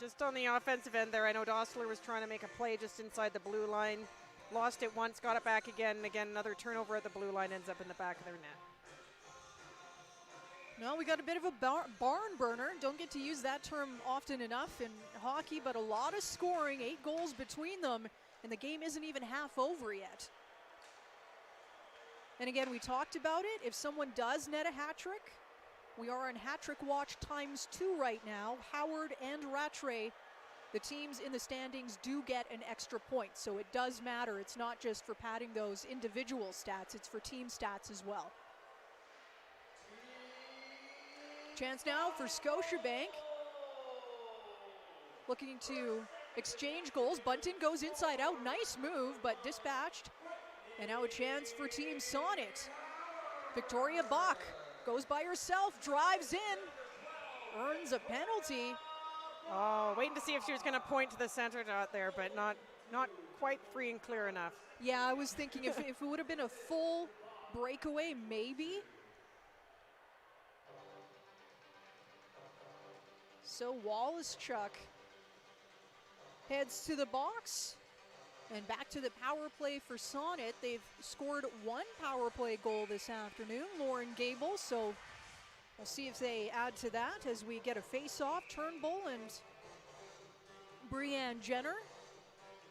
Just on the offensive end there, I know Dossler was trying to make a play just inside the blue line. Lost it once, got it back again, and again another turnover at the blue line, ends up in the back of their net. No, we got a bit of a barn burner. Don't get to use that term often enough in hockey, but a lot of scoring, 8 goals between them, and the game isn't even half over yet. And again, we talked about it. If someone does net a hat trick, we are on hat trick watch ×2 right now. Howard and Rattray, the teams in the standings, do get an extra point, so it does matter. It's not just for padding those individual stats, it's for team stats as well. Chance now for Scotiabank. Looking to exchange goals. Bunton goes inside out. Nice move, but dispatched. And now a chance for Team Sonnet. Victoria Bach goes by herself, drives in, earns a penalty. Oh, waiting to see if she was going to point to the center dot there, but not quite free and clear enough. Yeah, I was thinking if it would have been a full breakaway, maybe. So Wallace-Chuck heads to the box and back to the power play for Sonnet. They've scored 1 power play goal this afternoon, Lauren Gable, so we'll see if they add to that as we get a face-off. Turnbull and Brianne Jenner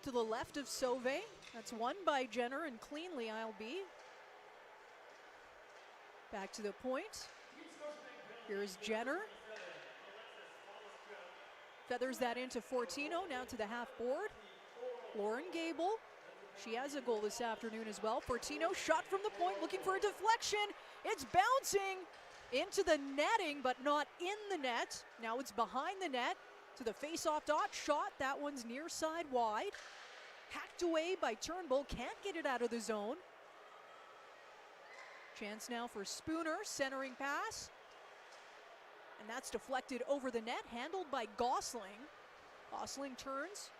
to the left of Sauve. That's won by Jenner and cleanly ILB. Back to the point. Here's Jenner. Feathers that into Fortino, now to the half board. Lauren Gable, she has a goal this afternoon as well. Fortino, shot from the point, looking for a deflection. It's bouncing into the netting, but not in the net. Now it's behind the net to the face-off dot. Shot, that one's near side wide. Hacked away by Turnbull, can't get it out of the zone. Chance now for Spooner, centering pass. And that's deflected over the net, handled by Gosling. Gosling turns,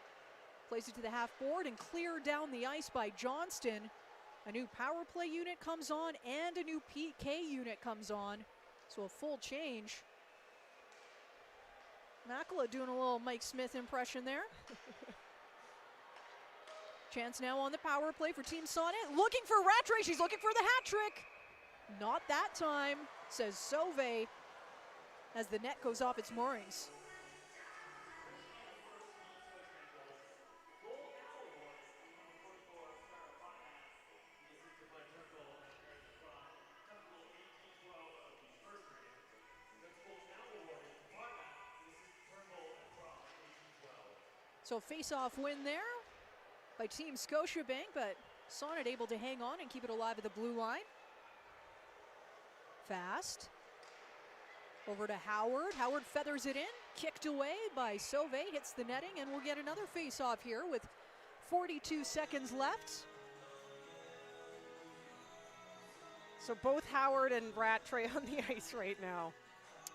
plays it to the half board, and cleared down the ice by Johnston. A new power play unit comes on, and a new PK unit comes on. So a full change. Makela doing a little Mike Smith impression there. Chance now on the power play for Team Sonnet. Looking for Rattray, she's looking for the hat trick. Not that time, says Sauve, as the net goes off its moorings. So face-off win there by Team Scotiabank, but Sonnet able to hang on and keep it alive at the blue line. Fast. Over to Howard. Howard feathers it in. Kicked away by Sauve. Hits the netting, and we'll get another face-off here with 42 seconds left. So both Howard and Rattray on the ice right now.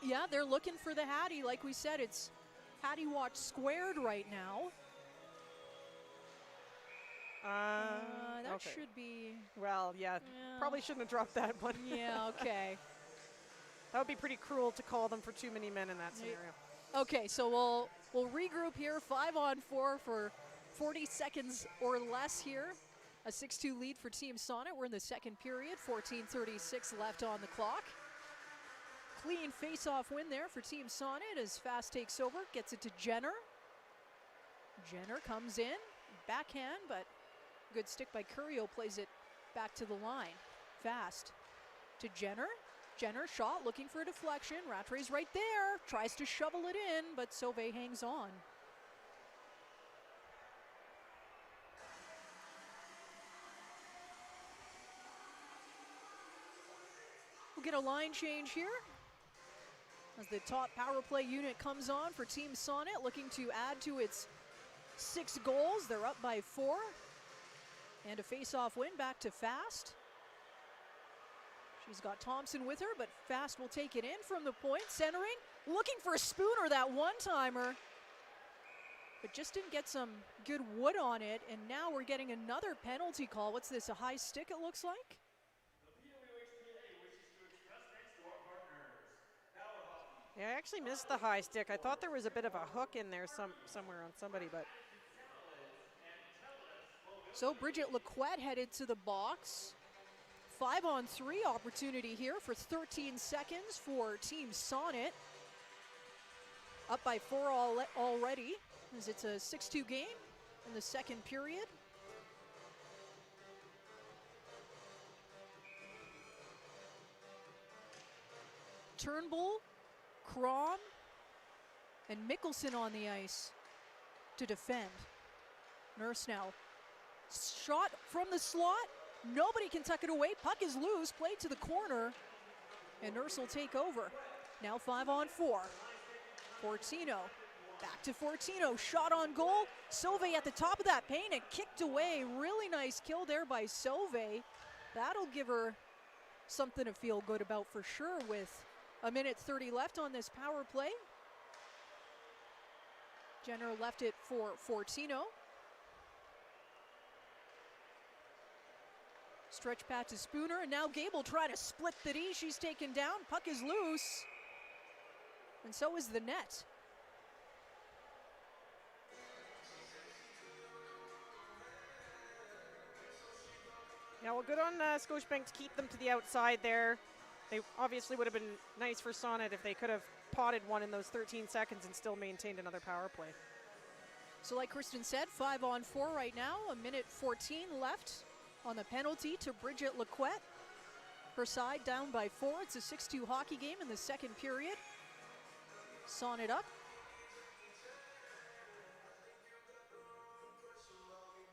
Yeah, they're looking for the Hattie. Like we said, it's Patty Watch squared right now. That okay. should be... Well, yeah, probably shouldn't have dropped that one. Yeah, okay. That would be pretty cruel to call them for too many men in that scenario. Okay, so we'll regroup here. 5-on-4 for 40 seconds or less here. A 6-2 lead for Team Sonnet. We're in the second period. 14:36 left on the clock. Clean face-off win there for Team Sonnet as Fast takes over, gets it to Jenner. Jenner comes in, backhand, but good stick by Curio, plays it back to the line. Fast to Jenner. Jenner shot, looking for a deflection. Rattray's right there, tries to shovel it in, but Sauve hangs on. We'll get a line change here as the top power play unit comes on for Team Sonnet, looking to add to its 6 goals. They're up by 4. And a face-off win back to Fast. She's got Thompson with her, but Fast will take it in from the point. Centering, looking for a Spooner, that one-timer. But just didn't get some good wood on it, and now we're getting another penalty call. What's this, a high stick it looks like? Yeah, I actually missed the high stick. I thought there was a bit of a hook in there somewhere on somebody, but... So Bridget Lequette headed to the box. 5-on-3 opportunity here for 13 seconds for Team Sonnet. Up by 4 already, as it's a 6-2 game in the second period. Turnbull, Crom, and Mickelson on the ice to defend. Nurse now. Shot from the slot. Nobody can tuck it away. Puck is loose. Played to the corner. And Nurse will take over. Now 5-on-4. Fortino. Back to Fortino. Shot on goal. Sauve at the top of that paint and kicked away. Really nice kill there by Sauve. That'll give her something to feel good about for sure with a minute 30 left on this power play. Jenner left it for Fortino. Stretch pass to Spooner, and now Gable trying to split the D. She's taken down. Puck is loose. And so is the net. Yeah, well, good on Scotiabank to keep them to the outside there. They obviously would have been nice for Sonnet if they could have potted one in those 13 seconds and still maintained another power play. So like Kristen said, 5-on-4 right now. A minute 14 left on the penalty to Bridget Lequette. Her side down by 4. It's a 6-2 hockey game in the second period. Sonnet up.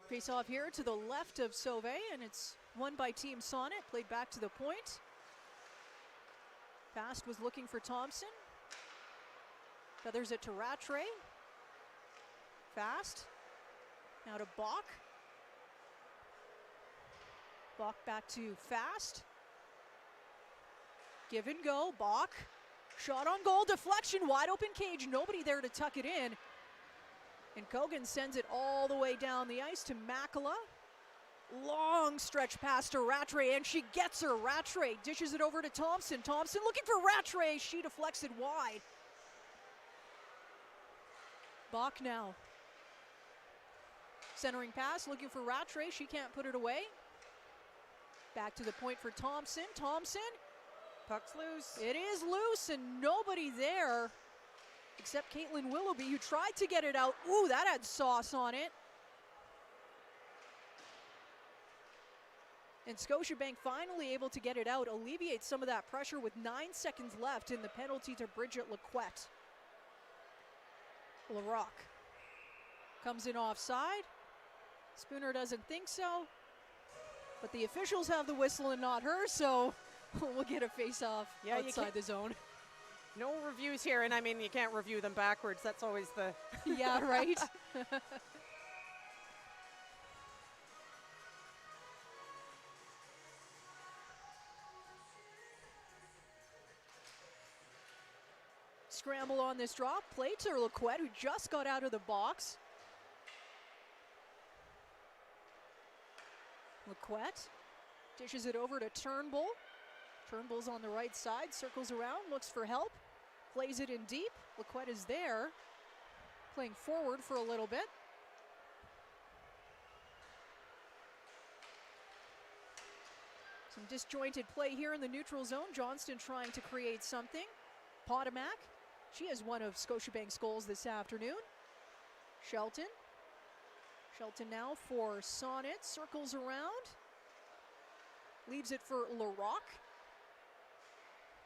Face off here to the left of Sauve, and it's won by Team Sonnet. Played back to the point. Fast was looking for Thompson. Feathers it to Rattray. Fast. Now to Bach. Bach back to Fast. Give and go. Bach. Shot on goal. Deflection. Wide open cage. Nobody there to tuck it in. And Kogan sends it all the way down the ice to Makala. Long stretch pass to Rattray, and she gets her. Rattray dishes it over to Thompson. Thompson looking for Rattray. She deflects it wide. Bach now. Centering pass, looking for Rattray. She can't put it away. Back to the point for Thompson. Thompson. Puck's loose. It is loose, and nobody there except Caitlin Willoughby, who tried to get it out. Ooh, that had sauce on it. And Scotiabank finally able to get it out, alleviate some of that pressure with 9 seconds left in the penalty to Bridget Lequette. Larocque comes in offside. Spooner doesn't think so. But the officials have the whistle and not her, so we'll get a face-off outside the zone. No reviews here, and I mean, you can't review them backwards. That's always the... Yeah, right? Scramble on this drop. Play to Lequette, who just got out of the box. Lequette dishes it over to Turnbull. Turnbull's on the right side, circles around, looks for help, plays it in deep. Lequette is there, playing forward for a little bit. Some disjointed play here in the neutral zone. Johnston trying to create something. Potomac, she has one of Scotiabank's goals this afternoon. Shelton now for Sonnet, circles around. Leaves it for Larocque.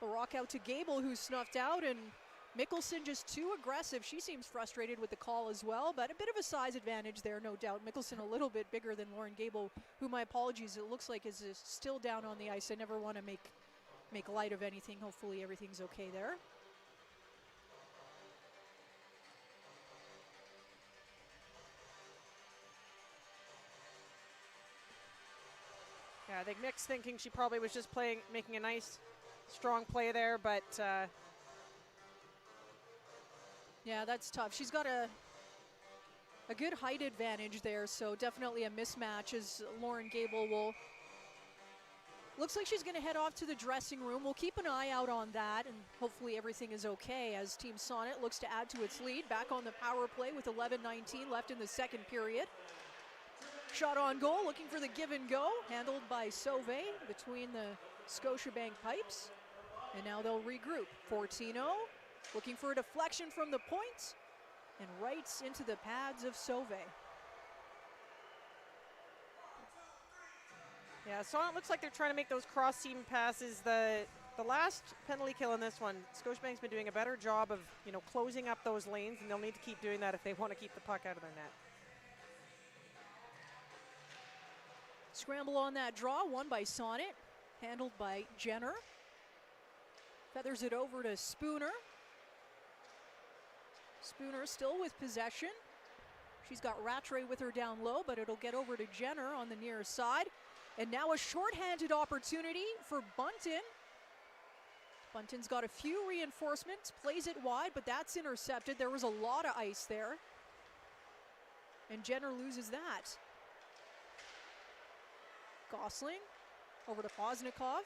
Larocque out to Gable, who's snuffed out, and Mickelson just too aggressive. She seems frustrated with the call as well, but a bit of a size advantage there, no doubt. Mickelson a little bit bigger than Lauren Gable, who, my apologies, it looks like is still down on the ice. I never want to make light of anything. Hopefully everything's okay there. Yeah, I think Mick's thinking she probably was just making a nice, strong play there, but yeah, that's tough. She's got a good height advantage there, so definitely a mismatch as Lauren Gable will. Looks like she's going to head off to the dressing room. We'll keep an eye out on that, and hopefully everything is okay as Team Sonnet looks to add to its lead. Back on the power play with 11:19 left in the second period. Shot on goal, looking for the give and go, handled by Sauvé between the Scotiabank pipes. And now they'll regroup. Fortino looking for a deflection from the point and right into the pads of Sauvé. Yeah, so it looks like they're trying to make those cross-seam passes. The last penalty kill in this one, Scotiabank's been doing a better job of, closing up those lanes, and they'll need to keep doing that if they want to keep the puck out of their net. Scramble on that draw, won by Sonnet, handled by Jenner. Feathers it over to Spooner. Spooner still with possession. She's got Rattray with her down low, but it'll get over to Jenner on the near side. And now a shorthanded opportunity for Bunton. Bunton's got a few reinforcements, plays it wide, but that's intercepted. There was a lot of ice there. And Jenner loses that. Gosling over to Poznikov.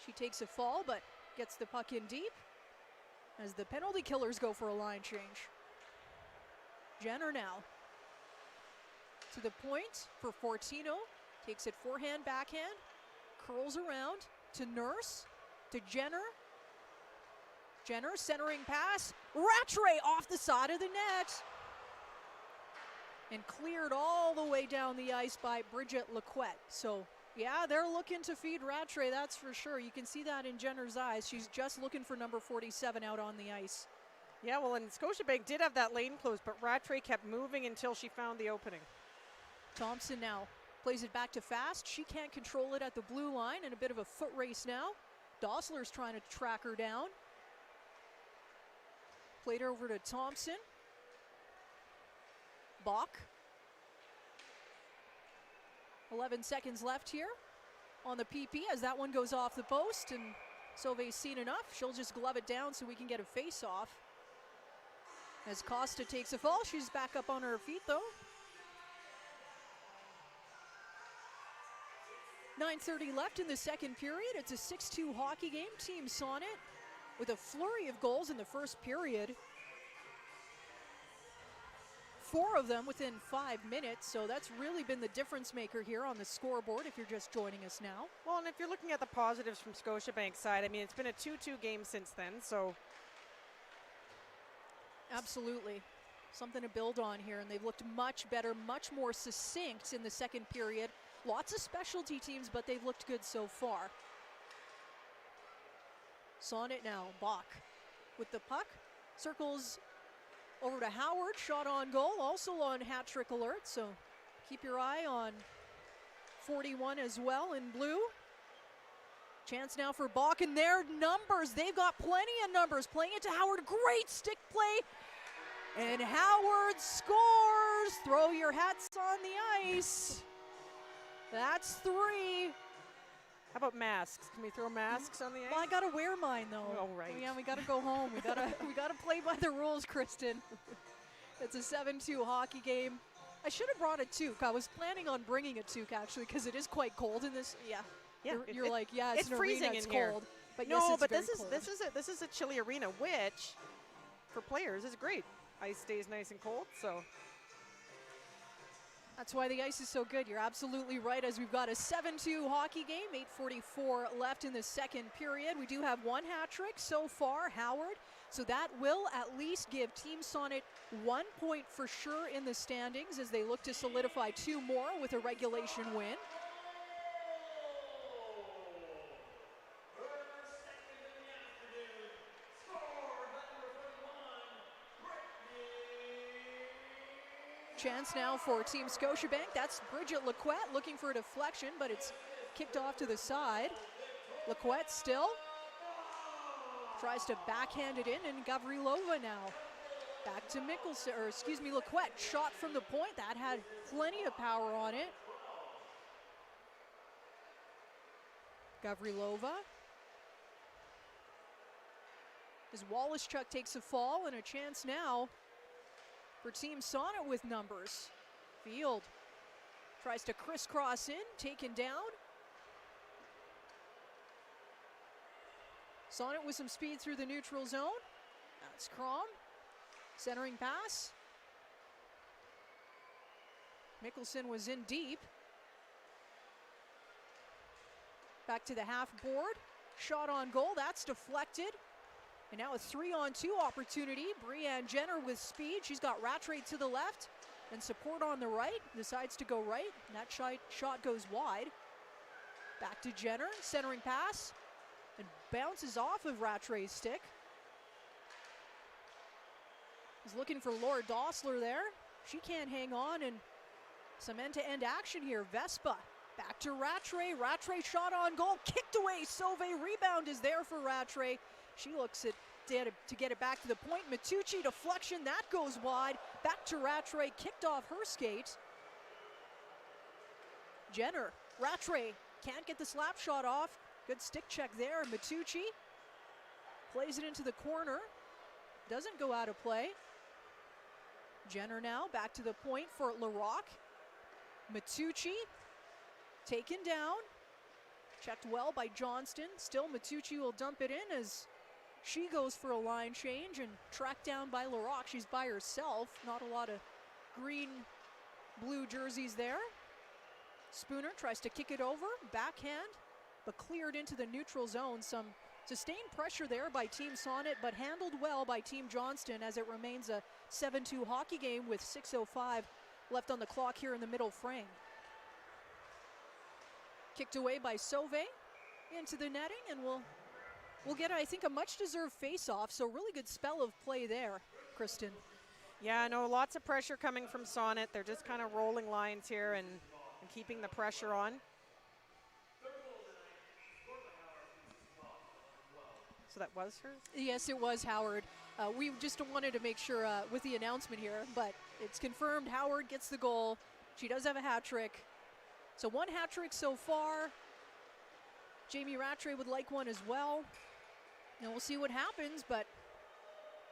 She takes a fall, but gets the puck in deep as the penalty killers go for a line change. Jenner now to the point for Fortino. Takes it forehand, backhand, curls around to Nurse, to Jenner. Jenner centering pass. Rattray off the side of the net. And cleared all the way down the ice by Bridget Lequette. So, yeah, they're looking to feed Rattray, that's for sure. You can see that in Jenner's eyes. She's just looking for number 47 out on the ice. Yeah, well, and Scotiabank did have that lane closed, but Rattray kept moving until she found the opening. Thompson now plays it back to Fast. She can't control it at the blue line, and a bit of a foot race now. Dossler's trying to track her down. Played over to Thompson. Bach. 11 seconds left here on the PP as that one goes off the post, and Sauvé's seen enough. She'll just glove it down so we can get a face-off. As Costa takes a fall, she's back up on her feet though. 9:30 left in the second period. It's a 6-2 hockey game. Team Sonnet with a flurry of goals in the first period. 4 of them within 5 minutes, so that's really been the difference maker here on the scoreboard if you're just joining us now. Well, and if you're looking at the positives from Scotiabank's side, I mean, it's been a 2-2 game since then, so. Absolutely. Something to build on here, and they've looked much better, much more succinct in the second period. Lots of specialty teams, but they've looked good so far. Sonnet now, Bach with the puck, circles over to Howard, shot on goal, also on hat trick alert, so keep your eye on 41 as well in blue. Chance now for Bach, and their numbers, they've got plenty of numbers, playing it to Howard, great stick play, and Howard scores. Throw your hats on the ice. That's 3. How about masks? Can we throw masks on the ice? Well, I gotta wear mine though. Oh, right. Yeah, we gotta go home. We gotta play by the rules, Kristen. It's a 7-2 hockey game. I should have brought a toque. I was planning on bringing a toque actually because it is quite cold in this. Yeah. Yeah. You're like, yeah, it's an freezing arena, it's in here. cold. But No, yes, it's but very this cold. is a chilly arena, which for players is great. Ice stays nice and cold, so. That's why the ice is so good. You're absolutely right, as we've got a 7-2 hockey game, 8:44 left in the second period. We do have one hat trick so far, Howard. So that will at least give Team Sonnet 1 point for sure in the standings as they look to solidify 2 more with a regulation win. Chance now for Team Scotiabank. That's Bridget Laquette looking for a deflection, but it's kicked off to the side. Laquette still tries to backhand it in, and Gavrilova now back to Laquette. Shot from the point that had plenty of power on it. Gavrilova. As Wallaschuk takes a fall, and a chance now for Team Sonnet with numbers. Field tries to crisscross in, taken down. Sonnet with some speed through the neutral zone. That's Crom. Centering pass. Mickelson was in deep. Back to the half board. Shot on goal, that's deflected. And now a 3-on-2 opportunity. Brianne Jenner with speed. She's got Rattray to the left and support on the right. Decides to go right. And that shot goes wide. Back to Jenner. Centering pass. And bounces off of Rattray's stick. He's looking for Laura Dossler there. She can't hang on, and some end-to-end action here. Vespa back to Rattray. Rattray shot on goal. Kicked away. Sauve rebound is there for Rattray. She looks at to get it back to the point. Matucci deflection, that goes wide. Back to Rattray, kicked off her skate. Jenner, Rattray can't get the slap shot off. Good stick check there. Matucci plays it into the corner. Doesn't go out of play. Jenner now back to the point for Larocque. Matucci taken down. Checked well by Johnston. Still Matucci will dump it in as she goes for a line change and tracked down by Larocque. She's by herself. Not a lot of green-blue jerseys there. Spooner tries to kick it over. Backhand, but cleared into the neutral zone. Some sustained pressure there by Team Sonnet, but handled well by Team Johnston as it remains a 7-2 hockey game with 6:05 left on the clock here in the middle frame. Kicked away by Sauve into the netting, and we'll get, I think, a much-deserved face-off, so really good spell of play there, Kristen. Yeah, no, lots of pressure coming from Sonnet. They're just kind of rolling lines here and keeping the pressure on. So that was her? Yes, it was Howard. We just wanted to make sure with the announcement here, but it's confirmed Howard gets the goal. She does have a hat trick. So one hat trick so far. Jamie Rattray would like one as well. And we'll see what happens, but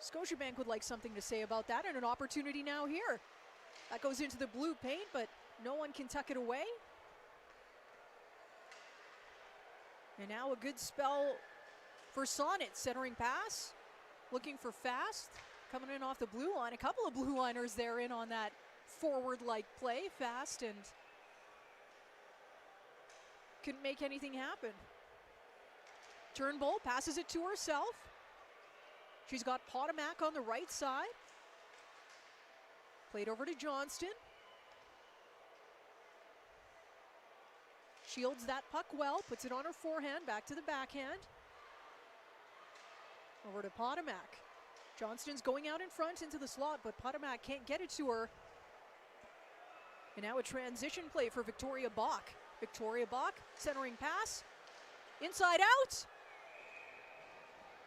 Scotiabank would like something to say about that, and an opportunity now here. That goes into the blue paint, but no one can tuck it away. And now a good spell for Sonnet. Centering pass, looking for Fast, coming in off the blue line. A couple of blue liners there in on that forward-like play. Fast, and couldn't make anything happen. Turnbull passes it to herself. She's got Potomac on the right side. Played over to Johnston. Shields that puck well, puts it on her forehand, back to the backhand. Over to Potomac. Johnston's going out in front into the slot, but Potomac can't get it to her. And now a transition play for Victoria Bach. Victoria Bach, centering pass, inside out.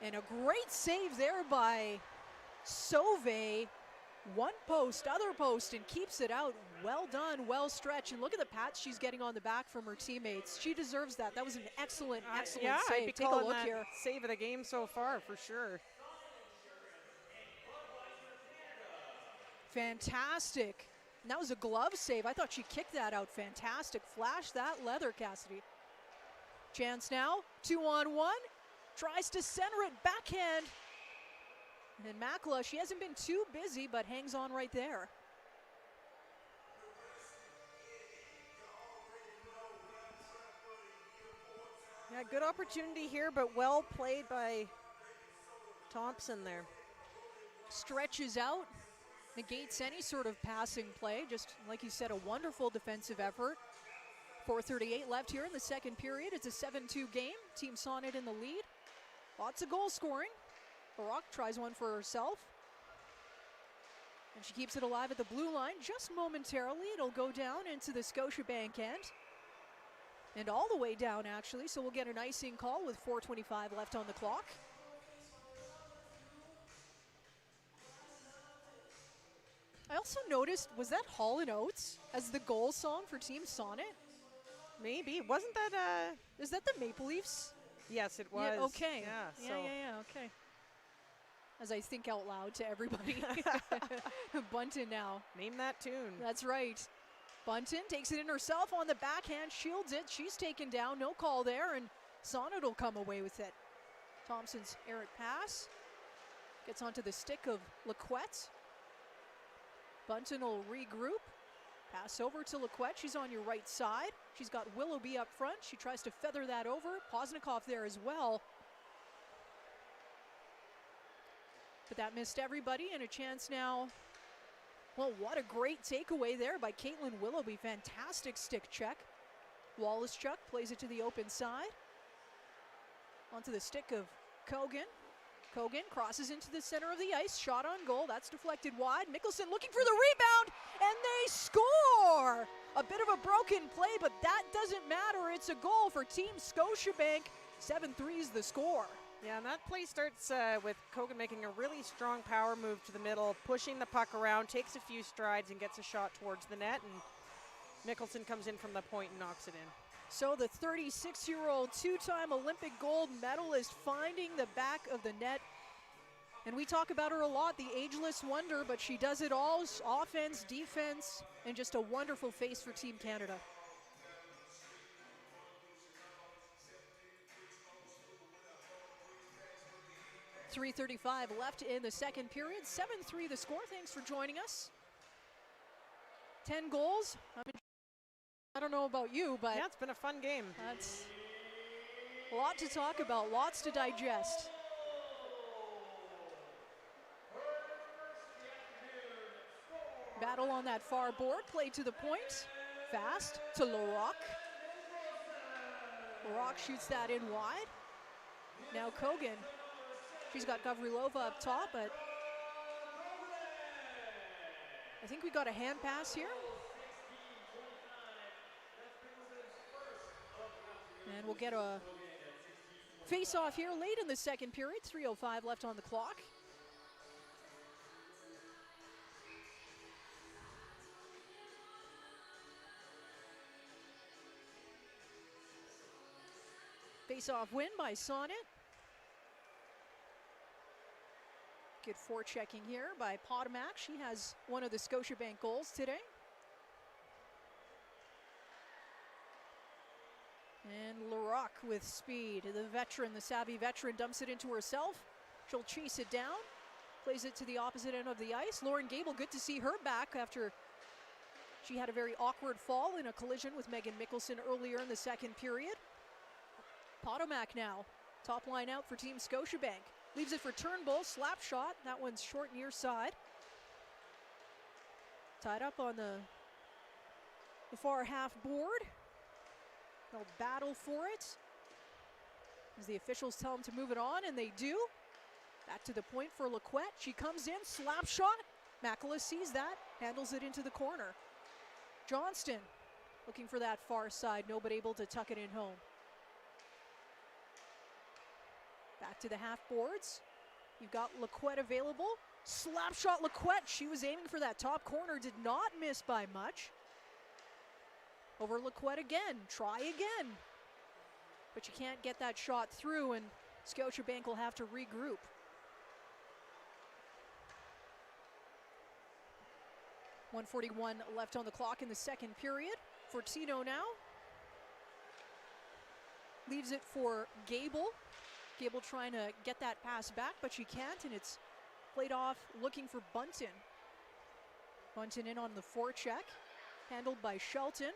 And a great save there by Sauve. One post, other post, and keeps it out. Well done, well stretched. And look at the pats she's getting on the back from her teammates. She deserves that. That was an excellent save. I'd be Take a calling look that here. Save of the game so far, for sure. Fantastic. And that was a glove save. I thought she kicked that out. Fantastic. Flash that leather, Cassidy. Chance now, 2-on-1. Tries to center it, backhand. And Makla, she hasn't been too busy, but hangs on right there. Yeah, good opportunity here, but well played by Thompson there. Stretches out, negates any sort of passing play. Just like you said, a wonderful defensive effort. 4:38 left here in the second period. It's a 7-2 game. Team Sonnet in the lead. Lots of goal scoring. Barak tries one for herself. And she keeps it alive at the blue line just momentarily. It'll go down into the Scotiabank end. And all the way down, actually. So we'll get an icing call with 4:25 left on the clock. I also noticed, was that Hall & Oates as the goal song for Team Sonnet? Maybe. Wasn't that, is that the Maple Leafs? Yes, it was. Yeah, okay. Yeah, Okay. As I think out loud to everybody. Bunton now. Name that tune. That's right. Bunton takes it in herself on the backhand, shields it. She's taken down, no call there, and Sonnet will come away with it. Thompson's errant pass. Gets onto the stick of Laquette. Bunton will regroup. Pass over to Laquette. She's on your right side. She's got Willoughby up front. She tries to feather that over. Posnikoff there as well. But that missed everybody, and a chance now. Well, what a great takeaway there by Caitlin Willoughby. Fantastic stick check. Wallace-Chuck plays it to the open side. Onto the stick of Kogan. Kogan crosses into the center of the ice. Shot on goal. That's deflected wide. Mickelson looking for the rebound, and they score! A bit of a broken play, but that doesn't matter. It's a goal for Team Scotiabank. 7-3 is the score. Yeah, and that play starts with Kogan making a really strong power move to the middle, pushing the puck around, takes a few strides, and gets a shot towards the net. And Mickelson comes in from the point and knocks it in. So the 36-year-old two-time Olympic gold medalist finding the back of the net. And we talk about her a lot, the ageless wonder, but she does it all. Offense, defense, and just a wonderful face for Team Canada. .335 left in the second period. 7-3 the score. Thanks for joining us. 10 goals. I don't know about you, but yeah, it's been a fun game. That's a lot to talk about, lots to digest. Battle on that far board, played to the point. Fast to Larocque. Larocque shoots that in wide. Now Kogan. She's got Gavrilova up top, but I think we got a hand pass here. And we'll get a face-off here late in the second period. 3:05 left on the clock. Face-off win by Sonnet. Good forechecking here by Potomac. She has one of the Scotiabank goals today. And Larocque with speed. The veteran, the savvy veteran, dumps it into herself. She'll chase it down. Plays it to the opposite end of the ice. Lauren Gable, good to see her back after she had a very awkward fall in a collision with Megan Mickelson earlier in the second period. Potomac now. Top line out for Team Scotiabank. Leaves it for Turnbull, slap shot. That one's short near side. Tied up on the far half board. They'll battle for it as the officials tell them to move it on, and they do. Back to the point for Laquette. She comes in, slap shot. Makela sees that, handles it into the corner. Johnston looking for that far side, no but able to tuck it in home. Back to the half boards. You've got Laquette available. Slap shot Laquette. She was aiming for that top corner. Did not miss by much. Over Laquette again. Try again. But you can't get that shot through, and Scotiabank will have to regroup. .141 left on the clock in the second period. Fortino now. Leaves it for Gable. Gable trying to get that pass back, but she can't, and it's played off looking for Bunton. Bunton in on the forecheck. Handled by Shelton.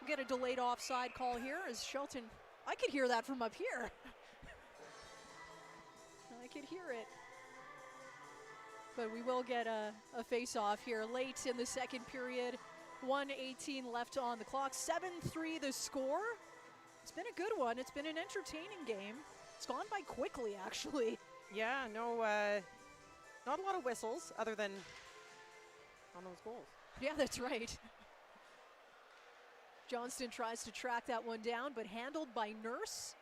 We'll get a delayed offside call here as Shelton, I could hear that from up here. I could hear it. But we will get a face-off here late in the second period. 1:18 left on the clock. 7-3 the score. It's been a good one. It's been an entertaining game. It's gone by quickly, actually. Yeah, no, not a lot of whistles other than on those goals. Yeah, that's right. Johnston tries to track that one down, but handled by Nurse.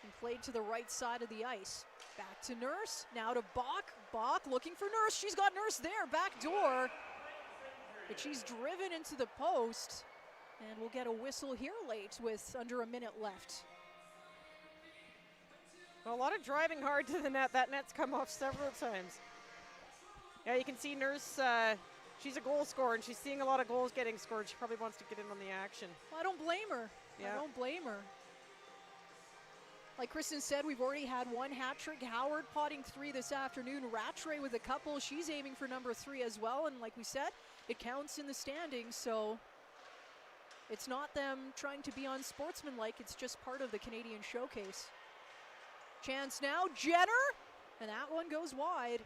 And played to the right side of the ice. Back to Nurse, now to Bach. Bach looking for Nurse. She's got Nurse there, back door. But she's driven into the post. And we'll get a whistle here late with under a minute left. Well, a lot of driving hard to the net. That net's come off several times. Yeah, you can see Nurse, she's a goal scorer, and she's seeing a lot of goals getting scored. She probably wants to get in on the action. Well, I don't blame her. Yeah. I don't blame her. Like Kristen said, we've already had one hat trick. Howard potting 3 this afternoon. Rattray with a couple. She's aiming for number 3 as well. And like we said, it counts in the standings. So it's not them trying to be unsportsmanlike. It's just part of the Canadian showcase. Chance now, Jenner. And that one goes wide.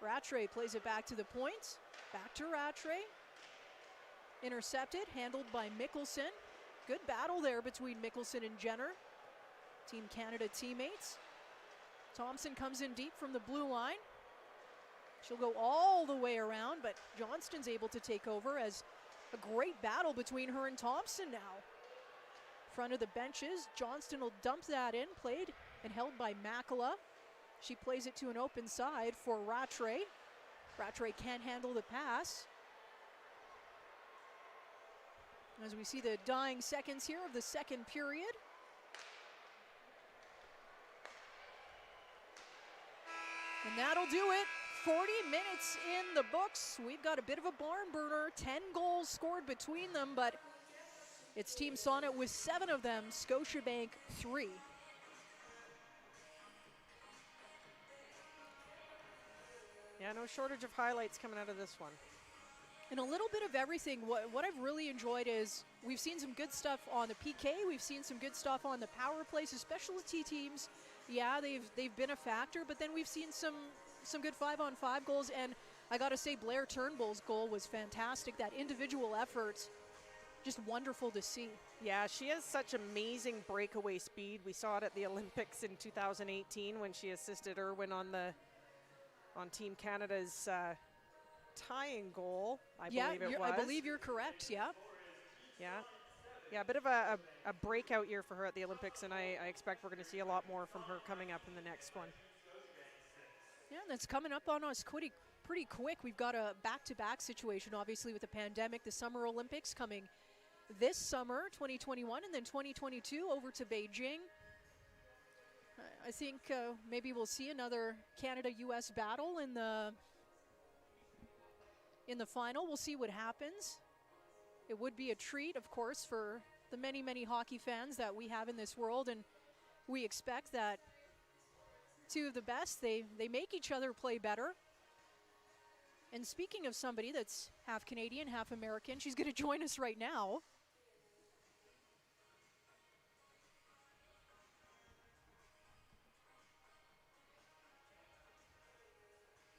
Rattray plays it back to the point. Back to Rattray. Intercepted, handled by Mickelson. Good battle there between Mickelson and Jenner. Team Canada teammates. Thompson comes in deep from the blue line. She'll go all the way around, but Johnston's able to take over as a great battle between her and Thompson now. Front of the benches, Johnston will dump that in, played and held by Makela. She plays it to an open side for Rattray. Rattray can't handle the pass. As we see the dying seconds here of the second period. And that'll do it. 40 minutes in the books. We've got a bit of a barn burner. 10 goals scored between them, but it's Team Sonnet with 7 of them. Scotiabank 3. Yeah, no shortage of highlights coming out of this one. And a little bit of everything. What I've really enjoyed is we've seen some good stuff on the PK. We've seen some good stuff on the power plays. The specialty teams, yeah, they've been a factor. But then we've seen some good 5-on-5 goals. And I got to say, Blair Turnbull's goal was fantastic. That individual effort, just wonderful to see. Yeah, she has such amazing breakaway speed. We saw it at the Olympics in 2018 when she assisted Irwin on Team Canada's tying goal, I believe it was. I believe you're correct, yeah. Yeah, a bit of a breakout year for her at the Olympics, and I expect we're going to see a lot more from her coming up in the next one. Yeah, that's coming up on us pretty quick. We've got a back-to-back situation, obviously, with the pandemic. The Summer Olympics coming this summer, 2021, and then 2022 over to Beijing. I think maybe we'll see another Canada-US battle in the final. We'll see what happens. It would be a treat, of course, for the many, many hockey fans that we have in this world, and we expect that two of the best, they make each other play better. And speaking of somebody that's half Canadian, half American, she's going to join us right now.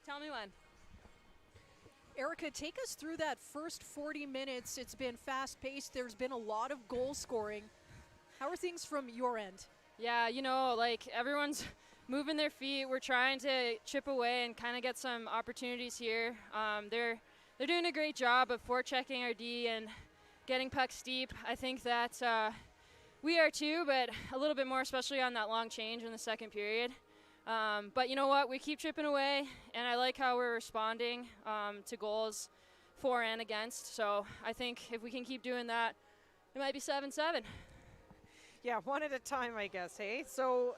Tell me when. Erica, take us through that first 40 minutes. It's been fast-paced. There's been a lot of goal scoring. How are things from your end? Yeah, like everyone's moving their feet. We're trying to chip away and kind of get some opportunities here. They're doing a great job of forechecking our D and getting pucks deep. I think that we are too, but a little bit more, especially on that long change in the second period. But you know what? We keep chipping away, and I like how we're responding to goals for and against. So I think if we can keep doing that, it might be 7-7. Yeah, one at a time, I guess, hey? So,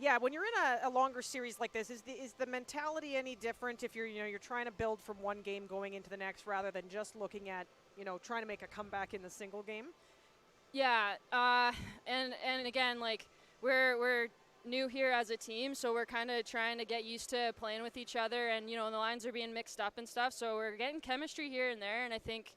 yeah, when you're in a longer series like this, is the mentality any different if you're trying to build from one game going into the next rather than just looking at, trying to make a comeback in the single game? Yeah, and again, like we're new here as a team, so we're kind of trying to get used to playing with each other, and the lines are being mixed up and stuff, so we're getting chemistry here and there, and I think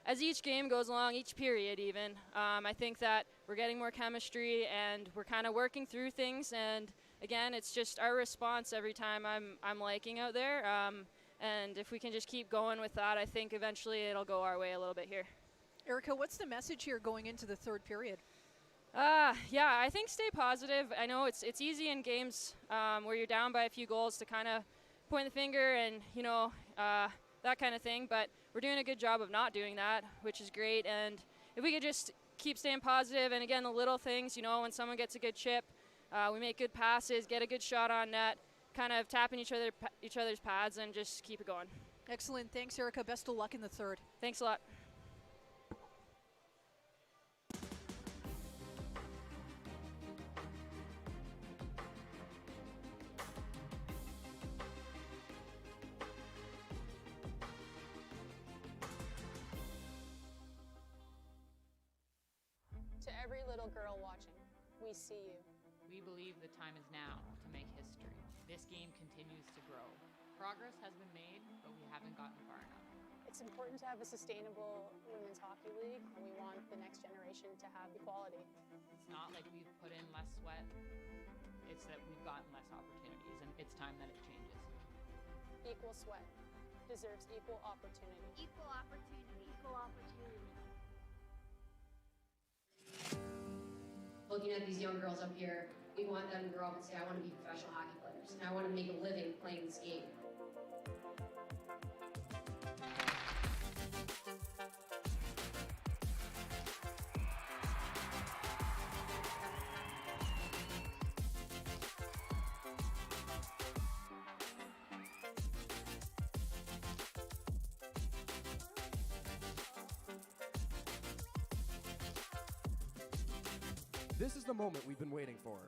as each game goes along, each period even, I think that we're getting more chemistry and we're kind of working through things, and again, it's just our response every time I'm liking out there, and if we can just keep going with that, I think eventually it'll go our way a little bit here. Erica, what's the message here going into the third period? Yeah, I think stay positive. I know it's easy in games where you're down by a few goals to kind of point the finger and, that kind of thing, but we're doing a good job of not doing that, which is great. And if we could just keep staying positive, and again, the little things, when someone gets a good chip, we make good passes, get a good shot on net, kind of tapping each other's pads, and just keep it going. Excellent. Thanks, Erica. Best of luck in the third. Thanks a lot. To every little girl watching, we see you. We believe the time is now to make history. This game continues to grow. Progress has been made, but we haven't gotten far enough. It's important to have a sustainable women's hockey league, and we want the next generation to have equality. It's not like we've put in less sweat, it's that we've gotten less opportunities, and it's time that it changes. Equal sweat deserves equal opportunity. Equal opportunity. Equal opportunity. Looking at these young girls up here, we want them to grow up and say, I want to be professional hockey players, and I want to make a living playing this game. This is the moment we've been waiting for.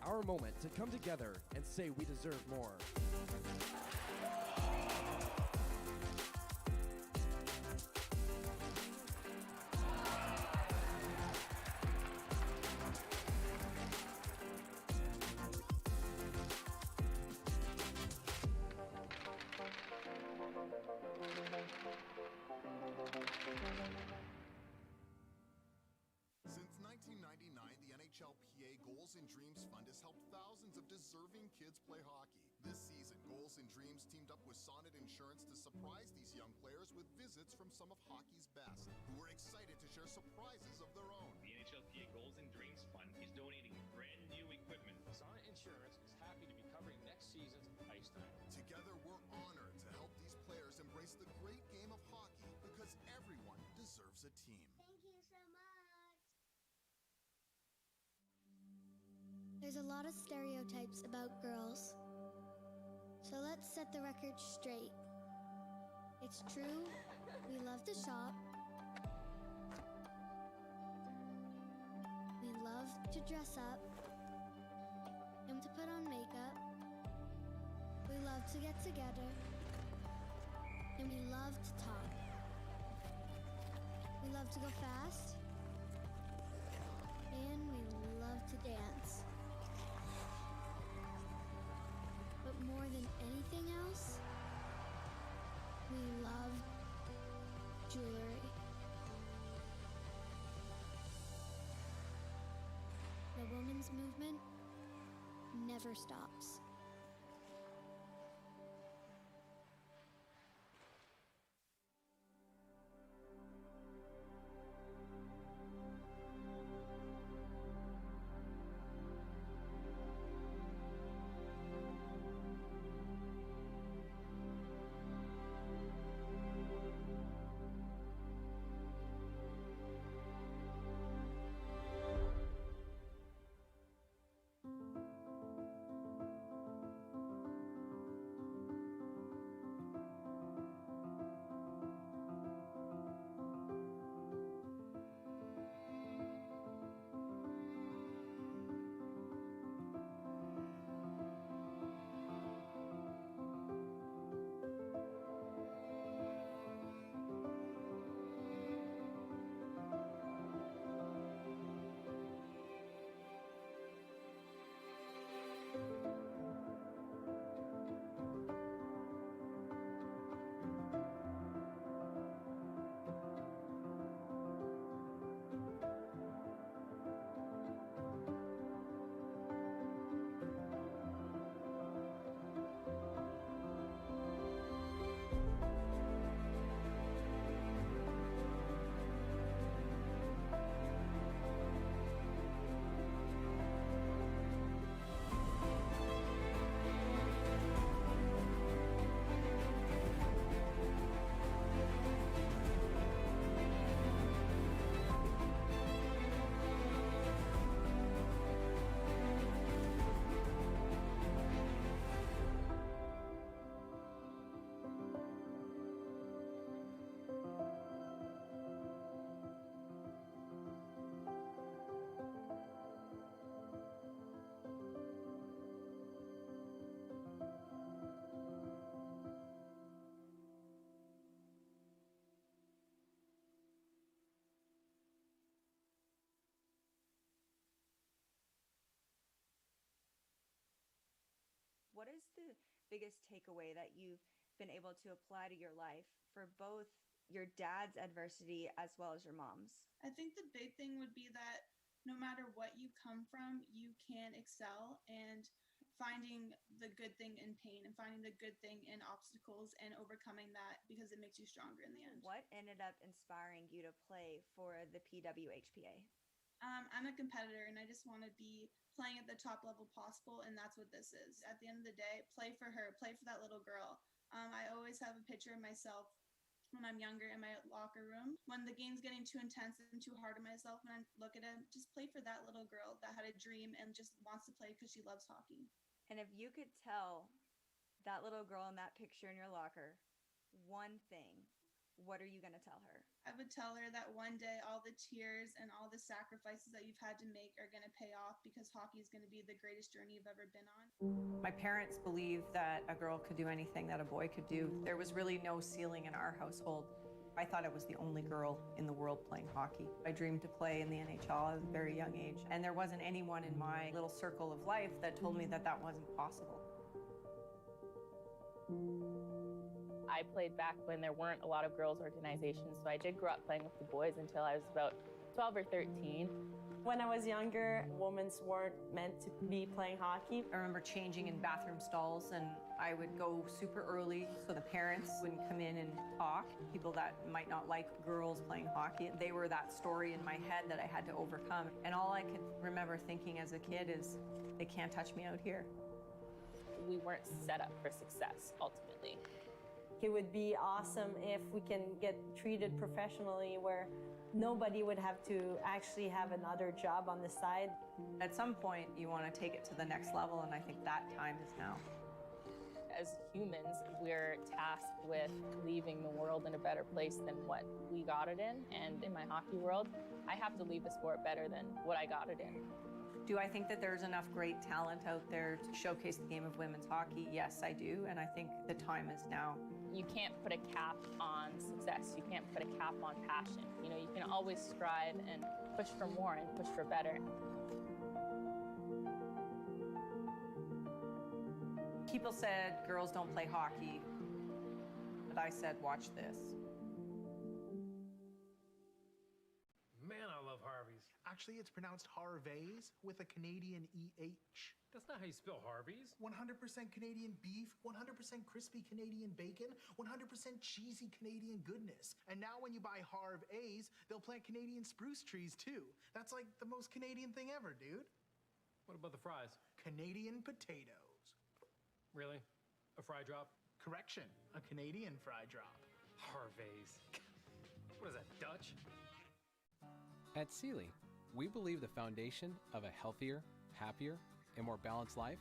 Our moment to come together and say we deserve more. Since 1999, the NHLPA Goals and Dreams Fund has helped thousands of deserving kids play hockey. This season, Goals and Dreams teamed up with Sonnet Insurance to surprise these young players with visits from some of hockey's best, who are excited to share surprises of their own. The NHLPA Goals and Dreams Fund is donating brand new equipment. Sonnet Insurance is happy to be covering next season's ice time. Together, we're honored to help these players embrace the great game of hockey, because everyone deserves a team. Thank you so much. There's a lot of stereotypes about girls. So let's set the record straight. It's true, we love to shop. We love to dress up and to put on makeup. We love to get together. And we love to talk. We love to go fast. And we love to dance. But more than anything else, we love jewelry. The women's movement never stops. the biggest takeaway that you've been able to apply to your life for both your dad's adversity as well as your mom's? I think the big thing would be that no matter what you come from, you can excel, and finding the good thing in pain and finding the good thing in obstacles and overcoming that, because it makes you stronger in the end. What ended up inspiring you to play for the PWHPA? I'm a competitor and I just want to be playing at the top level possible, and that's what this is. At the end of the day, play for her, play for that little girl. I always have a picture of myself when I'm younger in my locker room. When the game's getting too intense and too hard on myself, when I look at it, just play for that little girl that had a dream and just wants to play because she loves hockey. And if you could tell that little girl in that picture in your locker one thing, what are you going to tell her? I would tell her that one day all the tears and all the sacrifices that you've had to make are going to pay off, because hockey is going to be the greatest journey you've ever been on. My parents believed that a girl could do anything that a boy could do. There was really no ceiling in our household. I thought I was the only girl in the world playing hockey. I dreamed to play in the NHL at a very young age, and there wasn't anyone in my little circle of life that told me that that wasn't possible. I played back when there weren't a lot of girls' organizations, so I did grow up playing with the boys until I was about 12 or 13. When I was younger, women weren't meant to be playing hockey. I remember changing in bathroom stalls, and I would go super early so the parents wouldn't come in and talk. People that might not like girls playing hockey, they were that story in my head that I had to overcome. And all I could remember thinking as a kid is, they can't touch me out here. We weren't set up for success, ultimately. It would be awesome if we can get treated professionally, where nobody would have to actually have another job on the side. At some point, you want to take it to the next level, and I think that time is now. As humans, we're tasked with leaving the world in a better place than what we got it in. And in my hockey world, I have to leave the sport better than what I got it in. Do I think that there's enough great talent out there to showcase the game of women's hockey? Yes, I do, and I think the time is now. You can't put a cap on success. You can't put a cap on passion. You know, you can always strive and push for more and push for better. People said girls don't play hockey, but I said, watch this. Man, I love Harvey's. Actually, it's pronounced Harvey's with a Canadian EH. That's not how you spell Harvey's. 100% Canadian beef, 100% crispy Canadian bacon, 100% cheesy Canadian goodness. And now when you buy Harv A's, they'll plant Canadian spruce trees too. That's like the most Canadian thing ever, dude. What about the fries? Canadian potatoes. Really? A fry drop? Correction, a Canadian fry drop. Harvey's. What is that, Dutch? At Sealy, we believe the foundation of a healthier, happier, and more balanced life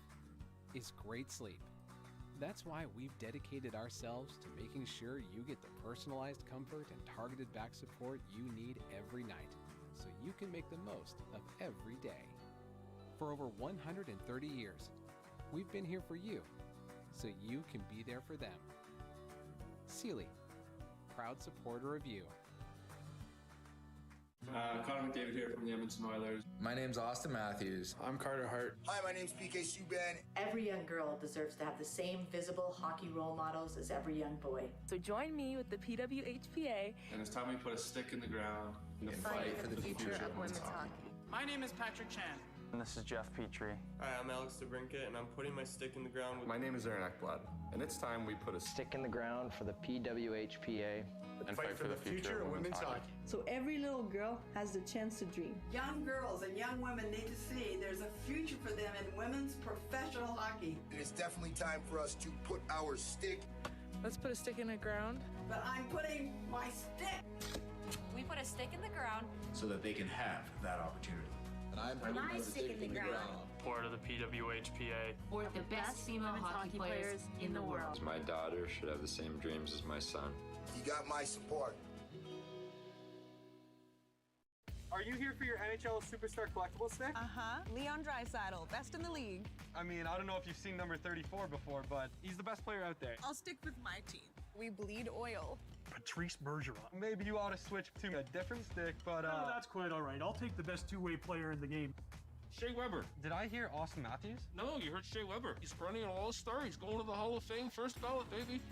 is great sleep. That's why we've dedicated ourselves to making sure you get the personalized comfort and targeted back support you need every night, so you can make the most of every day. For over 130 years, we've been here for you, so you can be there for them. Sealy, proud supporter of you. Connor McDavid here from the Edmonton Oilers. My name's Austin Matthews. I'm Carter Hart. Hi, my name's PK Subban. Every young girl deserves to have the same visible hockey role models as every young boy. So join me with the PWHPA. And it's time we put a stick in the ground and fight for the future of women's hockey. My name is Patrick Chan. And this is Jeff Petrie. Hi, I'm Alex DeBrincat, and I'm putting my stick in the ground with... My name is Aaron Ekblad, and it's time we put a stick in the ground for the PWHPA and fight for the future of women's hockey. So every little girl has the chance to dream. Young girls and young women need to see there's a future for them in women's professional hockey. And it's definitely time for us to put our stick... Let's put a stick in the ground. But I'm putting my stick. We put a stick in the ground so that they can have that opportunity. And I'm putting my stick in the ground. Part of the PWHPA. For the best female hockey players in the world. My daughter should have the same dreams as my son. You got my support. Are you here for your NHL Superstar Collectible stick? Uh-huh. Leon Draisaitl, best in the league. I mean, I don't know if you've seen number 34 before, but he's the best player out there. I'll stick with my team. We bleed oil. Patrice Bergeron. Maybe you ought to switch to a different stick, but No, that's quite all right. I'll take the best two-way player in the game. Shea Weber. Did I hear Austin Matthews? No, you heard Shea Weber. He's perennial all-star. He's going to the Hall of Fame, first ballot, baby.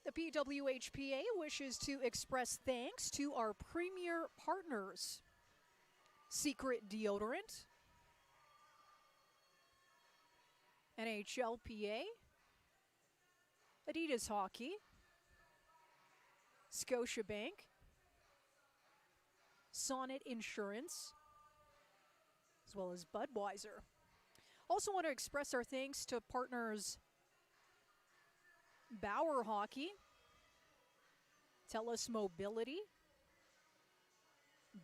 The PWHPA wishes to express thanks to our premier partners: Secret Deodorant, NHLPA, Adidas Hockey, Scotiabank, Sonnet Insurance, as well as Budweiser. Also want to express our thanks to partners Bauer Hockey, TELUS Mobility,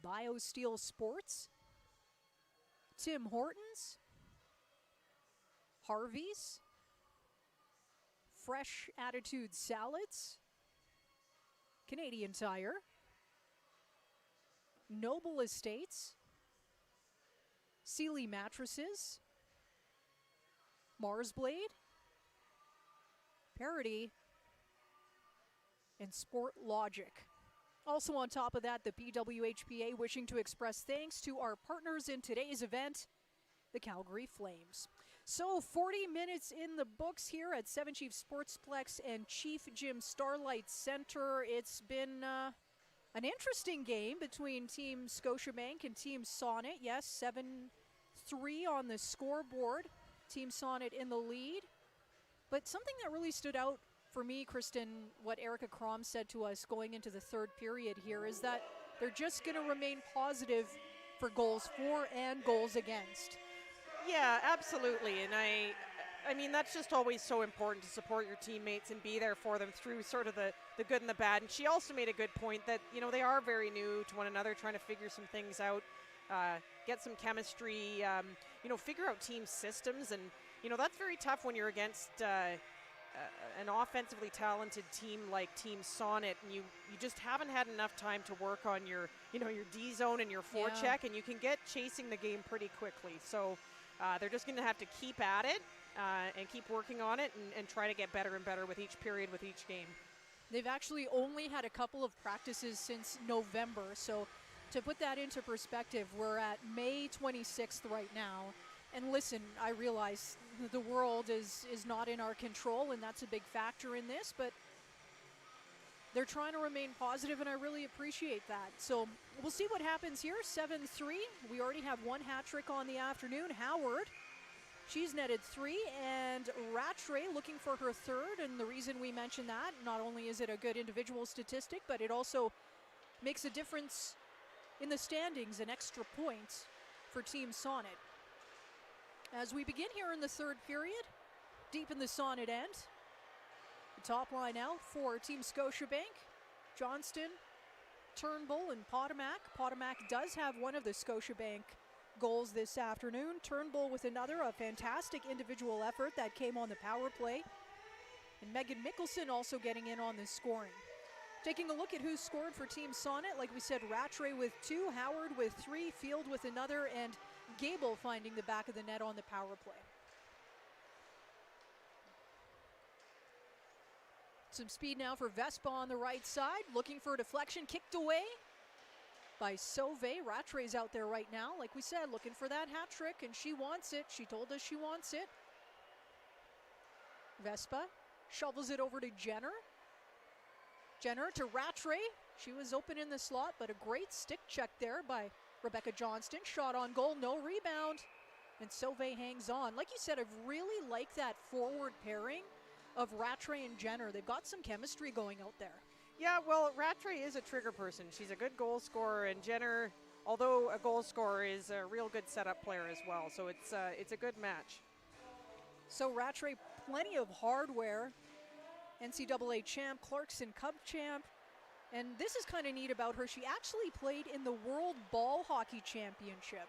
BioSteel Sports, Tim Hortons, Harvey's, Fresh Attitude Salads, Canadian Tire, Noble Estates, Sealy Mattresses, Mars Blade, Parity, and Sport Logic. Also on top of that, the PWHPA wishing to express thanks to our partners in today's event, the Calgary Flames. So 40 minutes in the books here at 7 Chief Sportsplex and Chief Gym Starlight Center. It's been an interesting game between Team Scotiabank and Team Sonnet. Yes, 7-3 on the scoreboard. Team Sonnet in the lead. But something that really stood out for me, Kristen, what Erica Crom said to us going into the third period here, is that they're just going to remain positive for goals for and goals against. Yeah, absolutely. And I mean, that's just always so important to support your teammates and be there for them through sort of the good and the bad. And she also made a good point that, you know, they are very new to one another, trying to figure some things out, get some chemistry, you know, figure out team systems. And, you know, that's very tough when you're against an offensively talented team like Team Sonnet, and you just haven't had enough time to work on your, you know, your D zone and your forecheck, and you can get chasing the game pretty quickly. So they're just going to have to keep at it and keep working on it and try to get better and better with each period, with each game. They've actually only had a couple of practices since November, so to put that into perspective, we're at May 26th right now. And listen, I realize the world is not in our control, and that's a big factor in this, but they're trying to remain positive, and I really appreciate that. So we'll see what happens here. 7-3. We already have one hat trick on the afternoon. Howard, she's netted 3, and Rattray looking for her third. And the reason we mention that, not only is it a good individual statistic, but it also makes a difference in the standings, an extra point for Team Sonnet. As we begin here in the third period, deep in the Sonnet end, the top line out for Team Scotiabank, Johnston, Turnbull, and Potomac. Potomac does have one of the Scotiabank goals this afternoon. Turnbull with another, a fantastic individual effort that came on the power play. And Megan Mickelson also getting in on the scoring. Taking a look at who scored for Team Sonnet, like we said, Rattray with 2, Howard with 3, Field with another, and Gable finding the back of the net on the power play. Some speed now for Vespa on the right side, looking for a deflection, kicked away by Sauvé. Rattray's out there right now, like we said, looking for that hat trick, and she wants it. She told us she wants it. Vespa shovels it over to Jenner. Jenner to Rattray. She was open in the slot, but a great stick check there by Rebecca Johnston. Shot on goal, no rebound, and Sauvé hangs on. Like you said, I really like that forward pairing of Rattray and Jenner. They've got some chemistry going out there. Yeah, well, Rattray is a trigger person. She's a good goal scorer, and Jenner, although a goal scorer, is a real good setup player as well. So it's a good match. So Rattray, plenty of hardware. NCAA champ, Clarkson Cup champ. And this is kind of neat about her. She actually played in the World Ball Hockey Championship.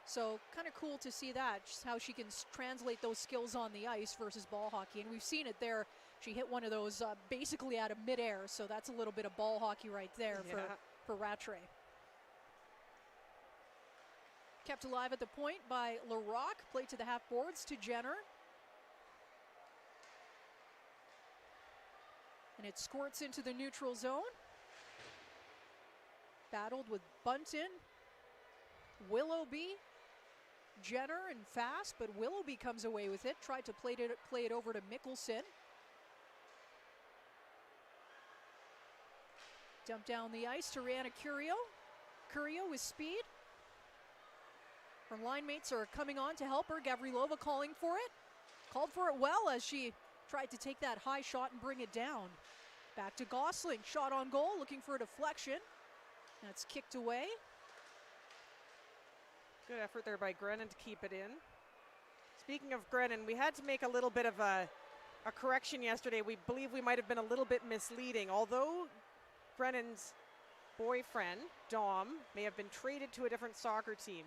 So kind of cool to see that, just how she can translate those skills on the ice versus ball hockey. And we've seen it there. She hit one of those basically out of midair. So that's a little bit of ball hockey right there for Rattray. Kept alive at the point by Larocque. Played to the half boards to Jenner. And it squirts into the neutral zone. Battled with Bunton, Willoughby, Jenner, and Fast, but Willoughby comes away with it. Tried to play it over to Mickelson. Dump down the ice to Rihanna Curio. Curio with speed. Her line mates are coming on to help her. Gavrilova calling for it. Called for it well as she tried to take that high shot and bring it down. Back to Gosling, shot on goal, looking for a deflection. That's kicked away. Good effort there by Grennan to keep it in. Speaking of Grennan, we had to make a little bit of a correction yesterday. We believe we might have been a little bit misleading. Although Grennan's boyfriend, Dom, may have been traded to a different soccer team,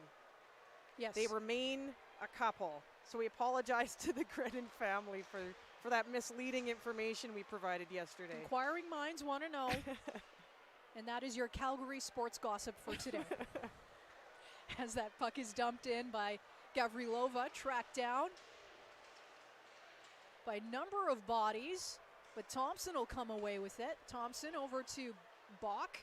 yes, they remain a couple. So we apologize to the Grennan family for that misleading information we provided yesterday. Inquiring minds want to know. And that is your Calgary sports gossip for today. As that puck is dumped in by Gavrilova, tracked down by number of bodies, but Thompson will come away with it. Thompson over to Bach.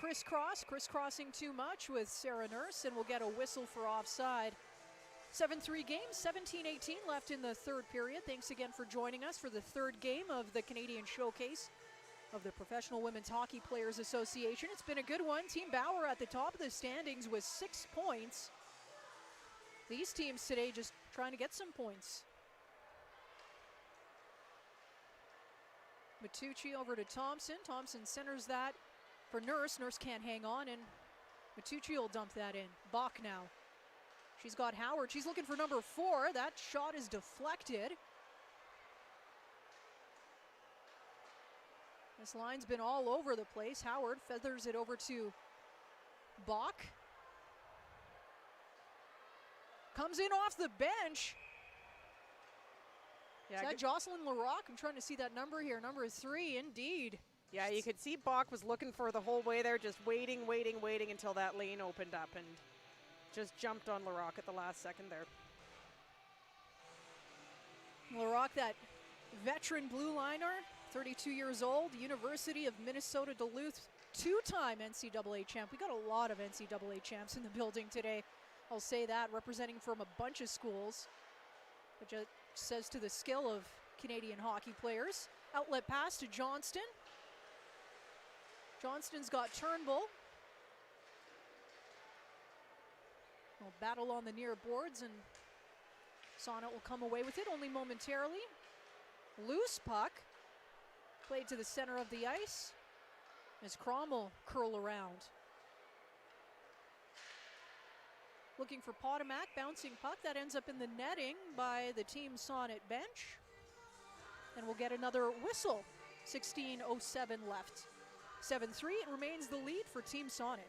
Crisscrossing too much with Sarah Nurse, and we'll get a whistle for offside. 7-3 game, 17-18 left in the third period. Thanks again for joining us for the third game of the Canadian Showcase of the Professional Women's Hockey Players Association. It's been a good one. Team Bauer at the top of the standings with 6 points. These teams today just trying to get some points. Matucci over to Thompson. Thompson centers that for Nurse. Nurse can't hang on, and Matucci will dump that in. Bach now. She's got Howard. She's looking for number 4. That shot is deflected. This line's been all over the place. Howard feathers it over to Bach. Comes in off the bench. Yeah, is that Jocelyn Larocque? I'm trying to see that number here. Number 3, indeed. Yeah, you could see Bach was looking for the whole way there, just waiting until that lane opened up, and just jumped on Larocque at the last second there. Larocque, that veteran blue liner, 32 years old, University of Minnesota Duluth, 2-time NCAA champ. We got a lot of NCAA champs in the building today. I'll say that, representing from a bunch of schools, which says to the skill of Canadian hockey players. Outlet pass to Johnston. Johnston's got Turnbull. We'll battle on the near boards, and Sonnet will come away with it only momentarily. Loose puck. Played to the center of the ice as Crom will curl around. Looking for Potomac, bouncing puck. That ends up in the netting by the Team Sonnet bench. And we'll get another whistle. 16:07 left. 7-3, it remains the lead for Team Sonnet.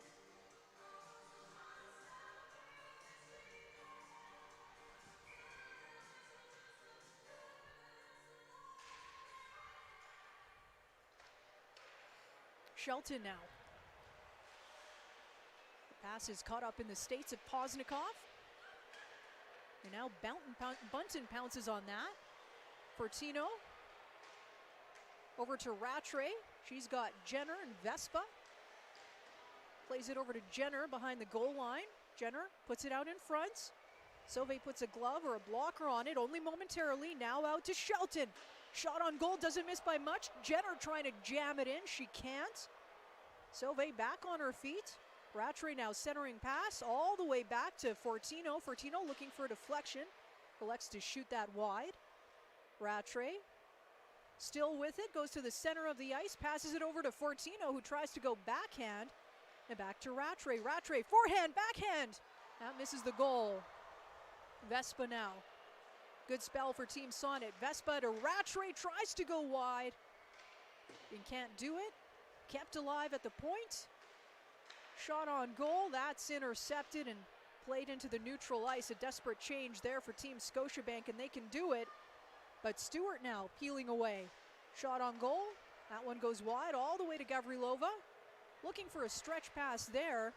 Shelton now. The pass is caught up in the states of Poznikov. And now Bunton pounces on that. Fortino. Over to Rattray. She's got Jenner and Vespa. Plays it over to Jenner behind the goal line. Jenner puts it out in front. Sauvé puts a glove or a blocker on it, only momentarily. Now out to Shelton. Shot on goal, doesn't miss by much. Jenner trying to jam it in, she can't. Sauvé back on her feet. Rattray now centering pass all the way back to Fortino. Fortino looking for a deflection. Elects to shoot that wide. Rattray still with it, goes to the center of the ice, passes it over to Fortino, who tries to go backhand. And back to Rattray. Rattray, forehand, backhand. That misses the goal. Vespa now. Good spell for Team Sonnet. Vespa to Rattray, tries to go wide. And can't do it. Kept alive at the point. Shot on goal, that's intercepted and played into the neutral ice. A desperate change there for Team Scotiabank, and they can do it. But Stewart now peeling away. Shot on goal, that one goes wide all the way to Gavrilova. Looking for a stretch pass there,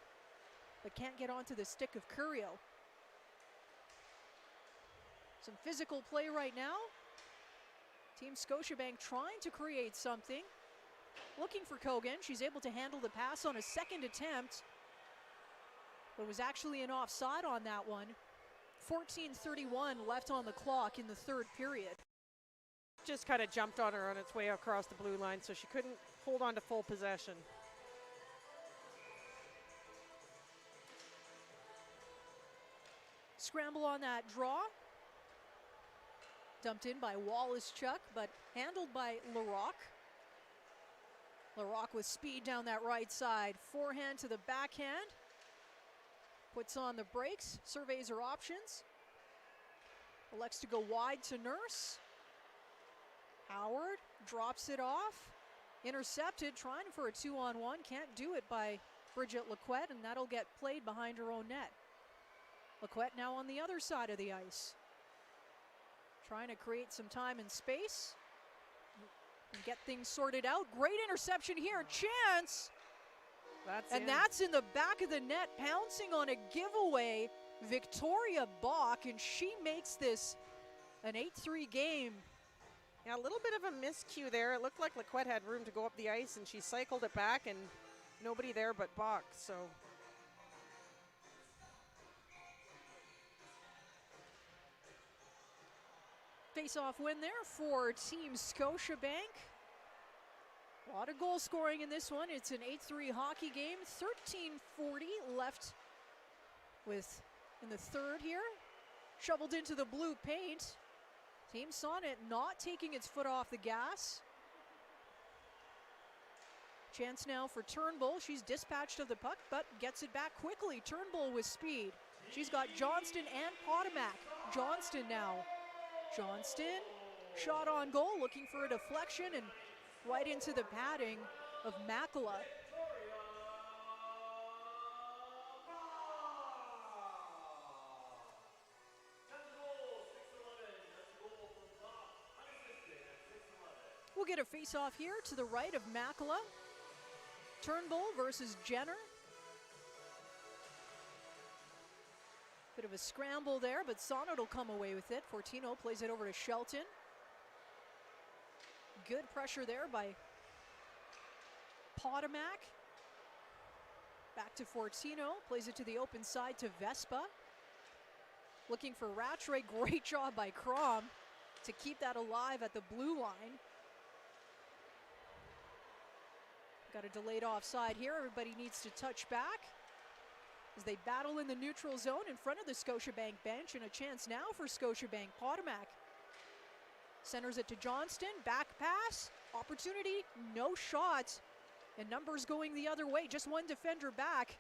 but can't get onto the stick of Curio. Some physical play right now. Team Scotiabank trying to create something. Looking for Kogan. She's able to handle the pass on a second attempt. But was actually an offside on that one. 14:31 left on the clock in the third period. Just kind of jumped on her on its way across the blue line, so she couldn't hold on to full possession. Scramble on that draw. Dumped in by Wallace-Chuck, but handled by Larocque. Larocque with speed down that right side. Forehand to the backhand. Puts on the brakes, surveys her options. Elects to go wide to Nurse. Howard drops it off. Intercepted, trying for a 2-on-1. Can't do it by Bridget Laquette, and that'll get played behind her own net. Laquette now on the other side of the ice. Trying to create some time and space. And get things sorted out. Great interception here, chance! That's in the back of the net, pouncing on a giveaway. Victoria Bach, and she makes this an 8-3 game. Yeah, a little bit of a miscue there. It looked like Laquette had room to go up the ice, and she cycled it back, and nobody there but Bach, so. Face-off win there for Team Scotiabank. A lot of goal scoring in this one. It's an 8-3 hockey game. 13:40 left in the third here. Shoveled into the blue paint. Team Sonnet not taking its foot off the gas. Chance now for Turnbull. She's dispatched of the puck, but gets it back quickly. Turnbull with speed. She's got Johnston and Potomac. Johnston now. Johnston, shot on goal, looking for a deflection and right into the padding of Makela. We'll get a face-off here to the right of Makela. Turnbull versus Jenner. Bit of a scramble there, but Sonnet will come away with it. Fortino plays it over to Shelton. Good pressure there by Potomac. Back to Fortino, plays it to the open side to Vespa. Looking for Rattray, great job by Crom to keep that alive at the blue line. Got a delayed offside here, everybody needs to touch back. As they battle in the neutral zone in front of the Scotiabank bench, and a chance now for Scotiabank. Potomac centers it to Johnston, back pass, opportunity, no shot, and numbers going the other way, just one defender back.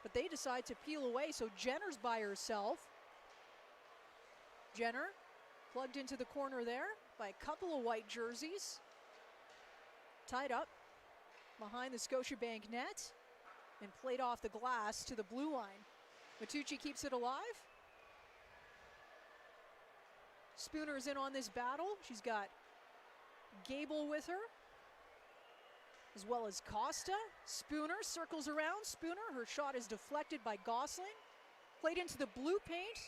But they decide to peel away, so Jenner's by herself. Jenner plugged into the corner there by a couple of white jerseys. Tied up behind the Scotiabank net. And played off the glass to the blue line. Matucci keeps it alive. Spooner's in on this battle. She's got Gable with her, as well as Costa. Spooner circles around. Spooner, her shot is deflected by Gosling. Played into the blue paint.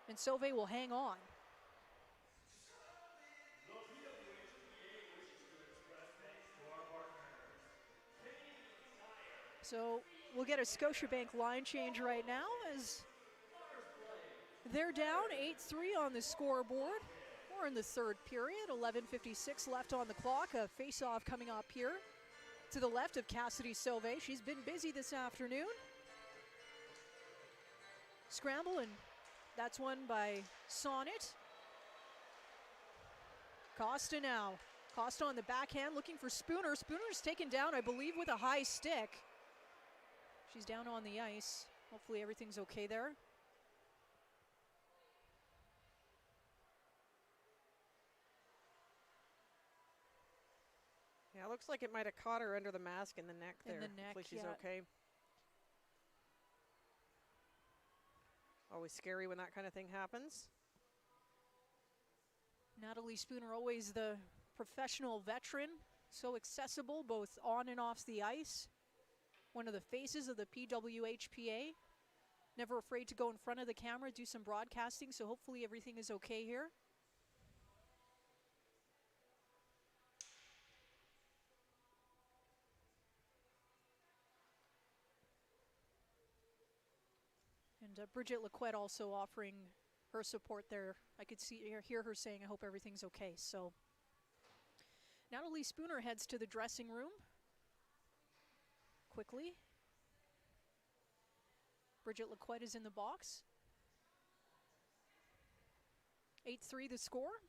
And Sauvé will hang on. So we'll get a Scotiabank line change right now as they're down 8-3 on the scoreboard. We're in the third period, 11:56 left on the clock. A face-off coming up here to the left of Cassidy Sauvé. She's been busy this afternoon. Scramble, and that's won by Sonnet. Costa now. Costa on the backhand looking for Spooner. Spooner's taken down, I believe, with a high stick. She's down on the ice. Hopefully everything's okay there. Yeah, it looks like it might have caught her under the mask in the neck there. In the neck, hopefully she's yeah. okay. Always scary when that kind of thing happens. Natalie Spooner, always the professional veteran, so accessible both on and off the ice. One of the faces of the PWHPA. Never afraid to go in front of the camera, do some broadcasting, so hopefully everything is okay here. And Bridget Lequette also offering her support there. I could hear her saying, I hope everything's okay. So Natalie Spooner heads to the dressing room quickly. Bridget Lequette is in the box. 8-3 the score.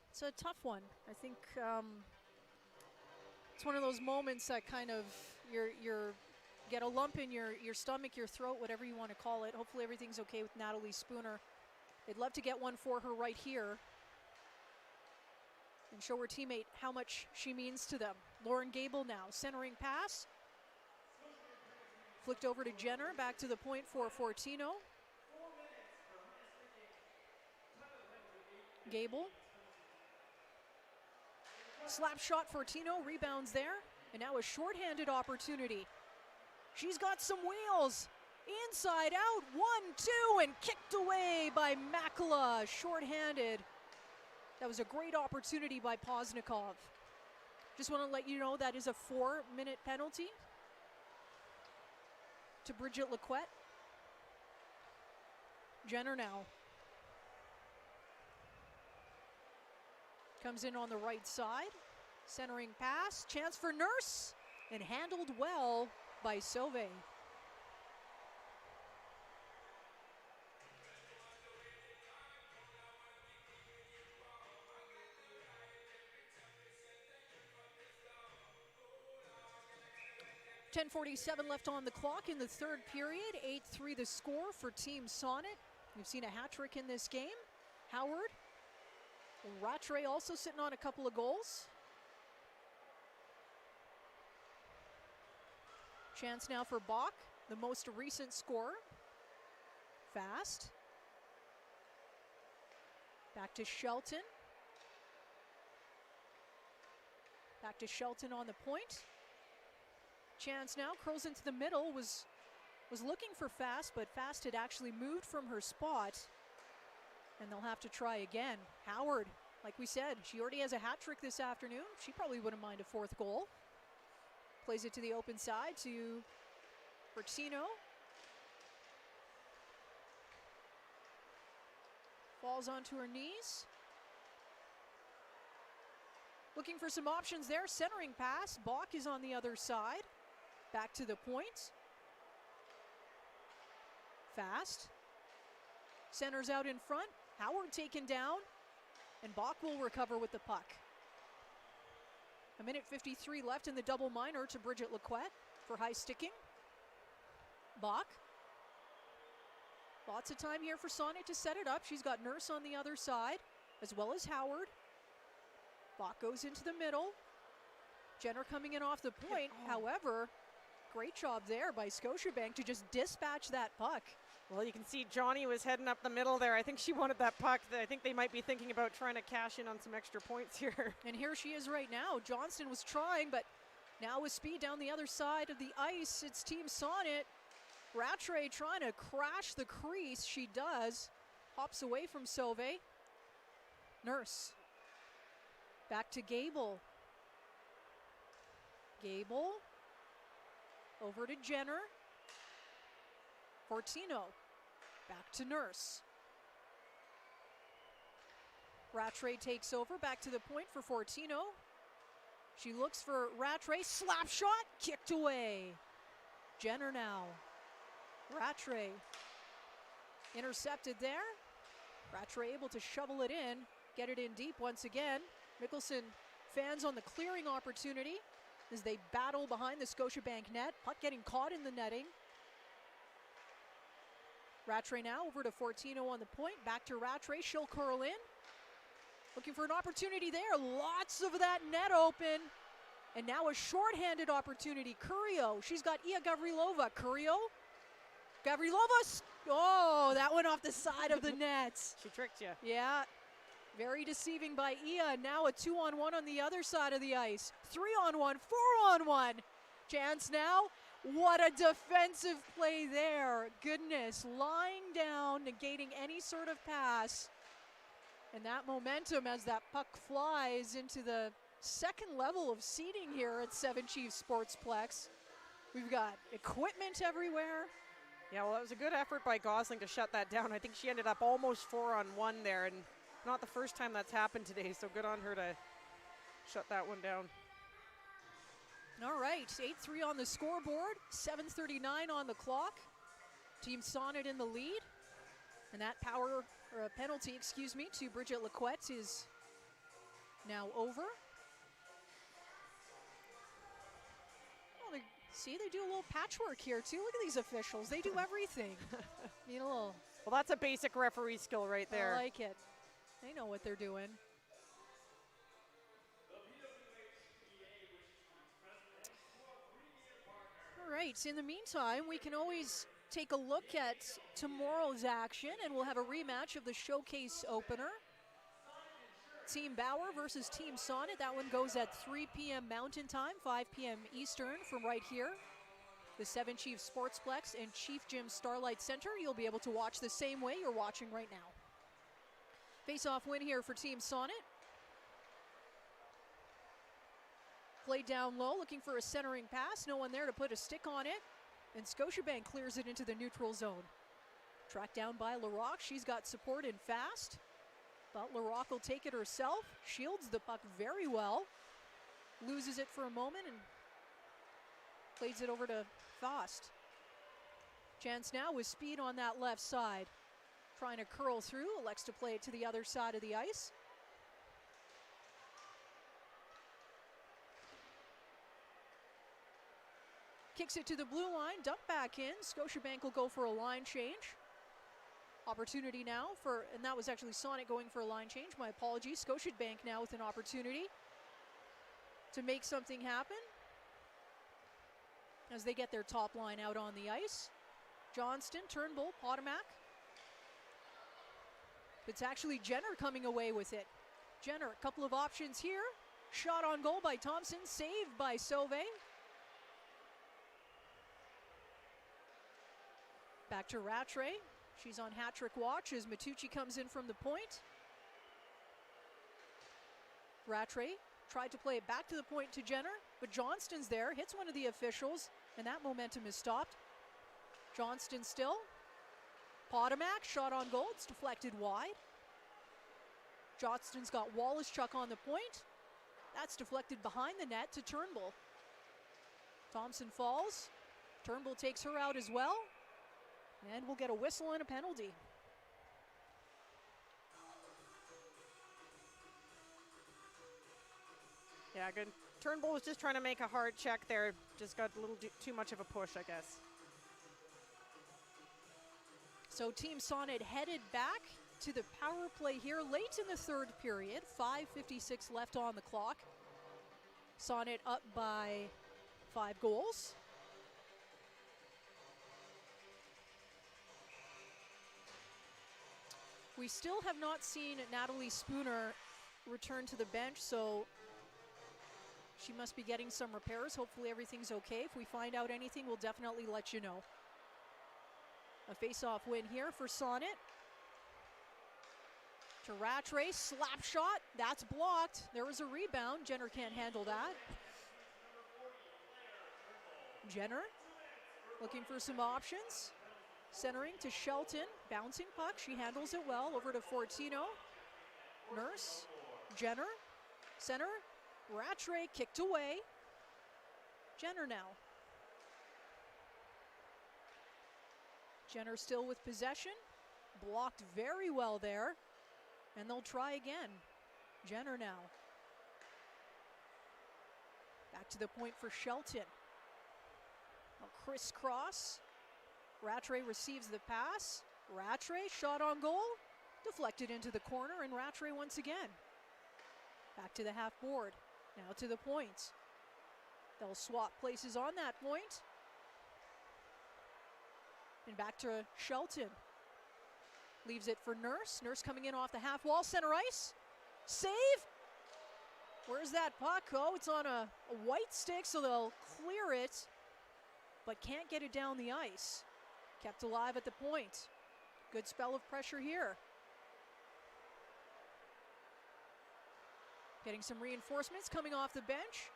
It's a tough one. I think it's one of those moments that kind of you're get a lump in your stomach, your throat, whatever you want to call it. Hopefully everything's okay with Natalie Spooner. They'd love to get one for her right here and show her teammate how much she means to them. Lauren Gable now, centering pass. Flicked over to Jenner, back to the point for Fortino. Gable. Slap shot Fortino, rebounds there, and now a shorthanded opportunity. She's got some wheels. Inside out, 1-2, and kicked away by Makala, shorthanded. That was a great opportunity by Poznikov. Just want to let you know that is a 4-minute penalty to Bridget Lequette. Jenner now. Comes in on the right side. Centering pass. Chance for Nurse. And handled well by Sauvé. .10:47 left on the clock in the third period. 8-3 the score for Team Sonnet. We've seen a hat trick in this game. Howard. Rattray also sitting on a couple of goals. Chance now for Bach, the most recent scorer. Fast. Back to Shelton. Back to Shelton on the point. Chance now curls into the middle, was looking for Fast, but Fast had actually moved from her spot. And they'll have to try again. Howard, like we said, she already has a hat trick this afternoon. She probably wouldn't mind a fourth goal. Plays it to the open side to Bertino. Falls onto her knees. Looking for some options there. Centering pass. Bach is on the other side. Back to the point. Fast. Centers out in front. Howard taken down. And Bach will recover with the puck. 1:53 left in the double minor to Bridget Lequette for high sticking. Bach. Lots of time here for Sonnet to set it up. She's got Nurse on the other side, as well as Howard. Bach goes into the middle. Jenner coming in off the point. However, great job there by Scotiabank to just dispatch that puck. Well, you can see Johnny was heading up the middle there. I think she wanted that puck. I think they might be thinking about trying to cash in on some extra points here. And here she is right now. Johnston was trying, but now with speed down the other side of the ice, it's Team Sonnet. Rattray trying to crash the crease. She does. Hops away from Sauvé. Nurse. Back to Gable. Gable. Over to Jenner. Fortino. Back to Nurse. Rattray takes over. Back to the point for Fortino. She looks for Rattray. Slap shot. Kicked away. Jenner now. Rattray. Intercepted there. Rattray able to shovel it in. Get it in deep once again. Mickelson fans on the clearing opportunity as they battle behind the Scotiabank net. Puck getting caught in the netting. Rattray now over to Fortino on the point. Back to Rattray. She'll curl in. Looking for an opportunity there. Lots of that net open. And now a shorthanded opportunity. Curio. She's got Ia Gavrilova. Curio. Gavrilova. Oh, that went off the side of the net. She tricked you. Yeah. Very deceiving by Ia. Now a 2-on-1 on the other side of the ice. 3-on-1, 4-on-1. Chance now. What a defensive play there. Goodness. Lying down, negating any sort of pass. And that momentum as that puck flies into the second level of seating here at Seven Chiefs Sportsplex. We've got equipment everywhere. Yeah, well, it was a good effort by Gosling to shut that down. I think she ended up almost 4-on-1 there, and not the first time that's happened today, so good on her to shut that one down. All right, 8-3 on the scoreboard, 7:39 on the clock. Team Sonnet in the lead. And that penalty, to Bridget Lequette is now over. See, they do a little patchwork here, too. Look at these officials. They do everything. Well, that's a basic referee skill right there. I like it. They know what they're doing. All right, in the meantime, we can always take a look at tomorrow's action, and we'll have a rematch of the showcase opener. Team Bauer versus Team Sonnet. That one goes at 3 p.m. Mountain Time, 5 p.m. Eastern from right here. The Seven Chiefs Sportsplex and Chief Gym Starlight Center. You'll be able to watch the same way you're watching right now. Face-off win here for Team Sonnet. Played down low, looking for a centering pass. No one there to put a stick on it. And Scotiabank clears it into the neutral zone. Tracked down by Larocque. She's got support and fast. But Larocque will take it herself. Shields the puck very well. Loses it for a moment and plays it over to Faust. Chance now with speed on that left side. Trying to curl through. Elects to play it to the other side of the ice. Kicks it to the blue line. Dump back in. Scotiabank will go for a line change. Opportunity now and that was actually Sonnet going for a line change. My apologies. Scotiabank now with an opportunity to make something happen as they get their top line out on the ice. Johnston, Turnbull, Potomac. It's actually Jenner coming away with it. Jenner, a couple of options here. Shot on goal by Thompson, saved by Sauvé. Back to Rattray. She's on hat-trick watch as Matucci comes in from the point. Rattray tried to play it back to the point to Jenner, but Johnston's there, hits one of the officials, and that momentum is stopped. Johnston still. Potomac, shot on goal, it's deflected wide. Johnston's got Wallace-Chuck on the point. That's deflected behind the net to Turnbull. Thompson falls. Turnbull takes her out as well. And we'll get a whistle and a penalty. Yeah, good. Turnbull was just trying to make a hard check there. Just got a little too much of a push, I guess. So Team Sonnet headed back to the power play here late in the third period. 5:56 left on the clock. Sonnet up by 5 goals. We still have not seen Natalie Spooner return to the bench, so she must be getting some repairs. Hopefully everything's okay. If we find out anything, we'll definitely let you know. A face-off win here for Sonnet. To Rattray, slap shot. That's blocked. There was a rebound. Jenner can't handle that. Jenner looking for some options. Centering to Shelton. Bouncing puck. She handles it well. Over to Fortino. Nurse. Jenner. Center. Rattray kicked away. Jenner now. Jenner still with possession. Blocked very well there. And they'll try again. Jenner now. Back to the point for Shelton. A crisscross. Rattray receives the pass. Rattray, shot on goal. Deflected into the corner, and Rattray once again. Back to the half board. Now to the point. They'll swap places on that point. And back to Shelton. Leaves it for Nurse. Nurse coming in off the half wall, center ice. Save! Where's that puck? Oh, it's on a white stick, so they'll clear it, but can't get it down the ice. Kept alive at the point. Good spell of pressure here. Getting some reinforcements coming off the bench.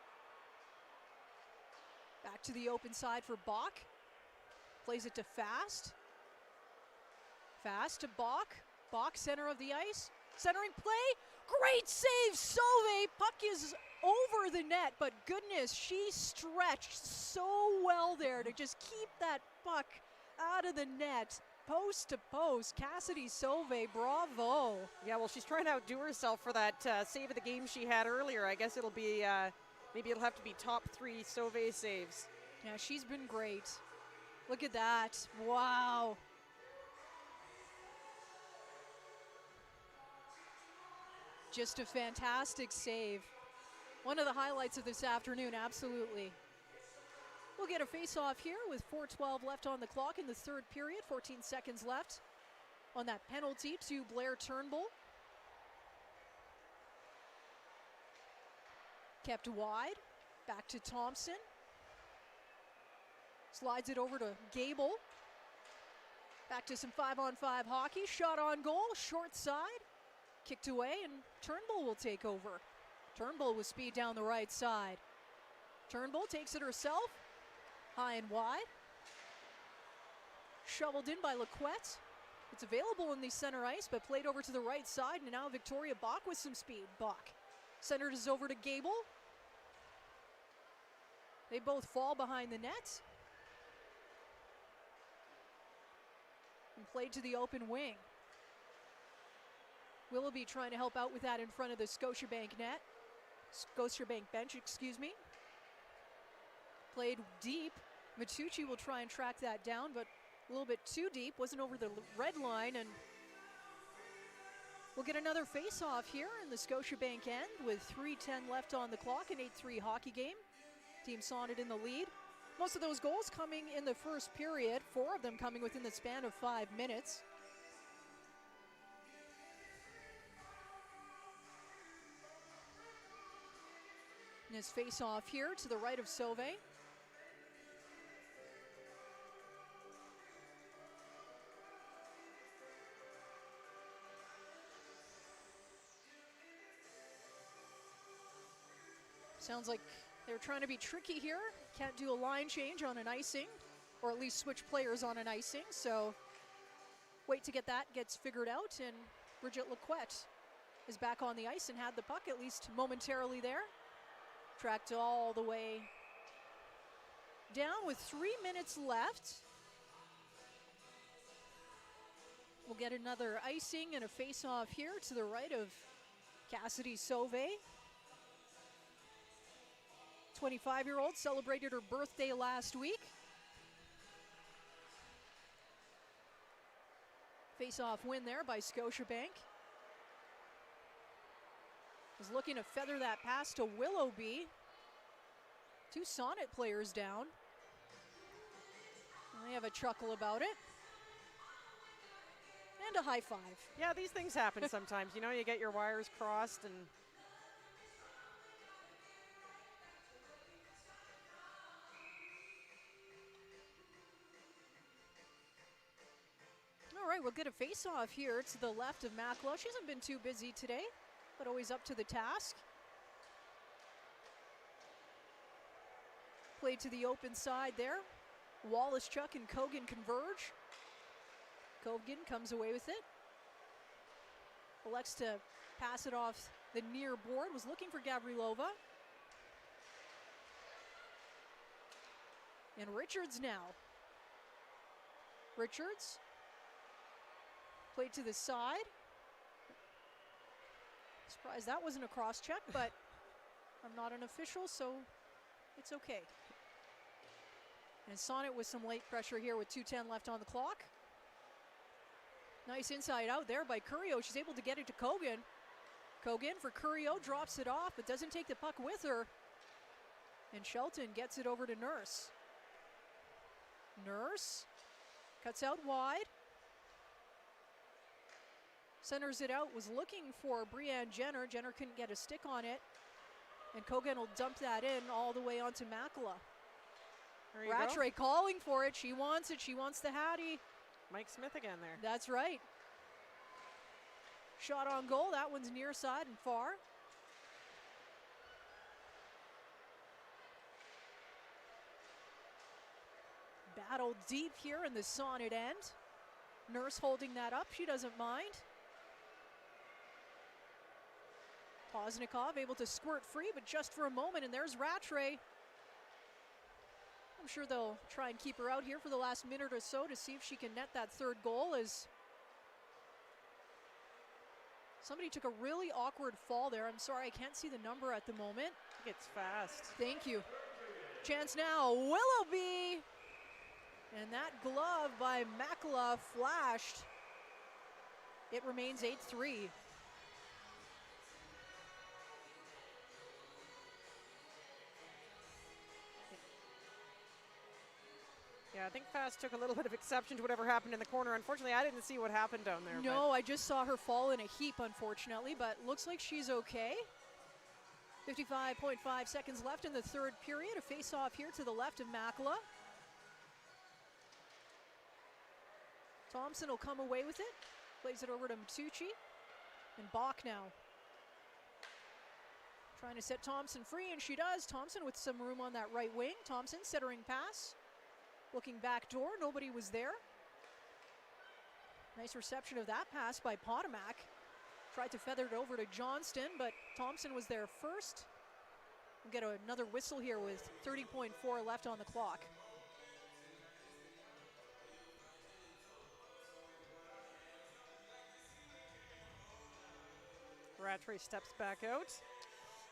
Back to the open side for Bach. Plays it to Fast. Fast to Bach. Bach, center of the ice. Centering play. Great save, Sauve. Puck is over the net, but goodness, she stretched so well there to just keep that puck out of the net. Post to post, Cassidy Sauve, bravo. Yeah, well, she's trying to outdo herself for that save of the game she had earlier. I guess it'll be, maybe it'll have to be top 3 Sauve saves. Yeah, she's been great. Look at that, wow. Just a fantastic save. One of the highlights of this afternoon, absolutely. We'll get a face-off here with 4:12 left on the clock in the third period. 14 seconds left on that penalty to Blair Turnbull. Kept wide. Back to Thompson. Slides it over to Gable. Back to some 5-on-5 hockey. Shot on goal, short side. Kicked away, and Turnbull will take over. Turnbull with speed down the right side. Turnbull takes it herself. High and wide. Shoveled in by Laquette. It's available in the center ice, but played over to the right side, and now Victoria Bach with some speed. Bach centered is over to Gable. They both fall behind the net. And played to the open wing. Willoughby trying to help out with that in front of the Scotiabank net. Scotiabank bench, excuse me. Played deep. Matucci will try and track that down, but a little bit too deep. Wasn't over the red line, and we'll get another face-off here in the Scotiabank end with 3:10 left on the clock, an 8-3 hockey game. Team Sonnet in the lead. Most of those goals coming in the first period, 4 of them coming within the span of 5 minutes. And his face-off here to the right of Sauve. Sounds like they're trying to be tricky here. Can't do a line change on an icing, or at least switch players on an icing, so wait to get that gets figured out, and Bridget Laquette is back on the ice and had the puck, at least momentarily there. Tracked all the way down with 3 minutes left. We'll get another icing and a face-off here to the right of Cassidy Sauve. 25-year-old celebrated her birthday last week. Face-off win there by Scotiabank. Was looking to feather that pass to Willoughby. 2 Sonnet players down. And they have a chuckle about it. And a high five. Yeah, these things happen sometimes. You know, you get your wires crossed and... All right, right, we'll get a face-off here to the left of Makla. She hasn't been too busy today, but always up to the task. Played to the open side there. Wallace, Chuck, and Kogan converge. Kogan comes away with it. Elects to pass it off the near board. Was looking for Gavrilova. And Richards now. Richards. Played to the side. Surprised that wasn't a cross-check, but I'm not an official, so it's okay. And Sonnet with some late pressure here with 2:10 left on the clock. Nice inside out there by Curio. She's able to get it to Kogan. Kogan for Curio, drops it off, but doesn't take the puck with her. And Shelton gets it over to Nurse. Nurse cuts out wide. Centers it out, was looking for Brianne Jenner. Jenner couldn't get a stick on it. And Kogan will dump that in all the way onto Makala. Rattray calling for it. She wants it. She wants the Hattie. Mike Smith again there. That's right. Shot on goal. That one's near side and far. Battle deep here in the Sonnet end. Nurse holding that up. She doesn't mind. Poznikov able to squirt free, but just for a moment, and there's Rattray. I'm sure they'll try and keep her out here for the last minute or so to see if she can net that third goal, as somebody took a really awkward fall there. I'm sorry, I can't see the number at the moment. It's fast. Thank you. Chance now, Willoughby. And that glove by Makala flashed. It remains 8-3. Yeah, I think Fast took a little bit of exception to whatever happened in the corner. Unfortunately, I didn't see what happened down there. No, I just saw her fall in a heap, unfortunately, but looks like she's okay. 55.5 seconds left in the third period. A face-off here to the left of Makala. Thompson will come away with it. Plays it over to Matucci. And Bach now. Trying to set Thompson free, and she does. Thompson with some room on that right wing. Thompson centering pass. Looking back door, nobody was there. Nice reception of that pass by Potomac. Tried to feather it over to Johnston, but Thompson was there first. We'll get another whistle here with 30.4 left on the clock. Rattray steps back out.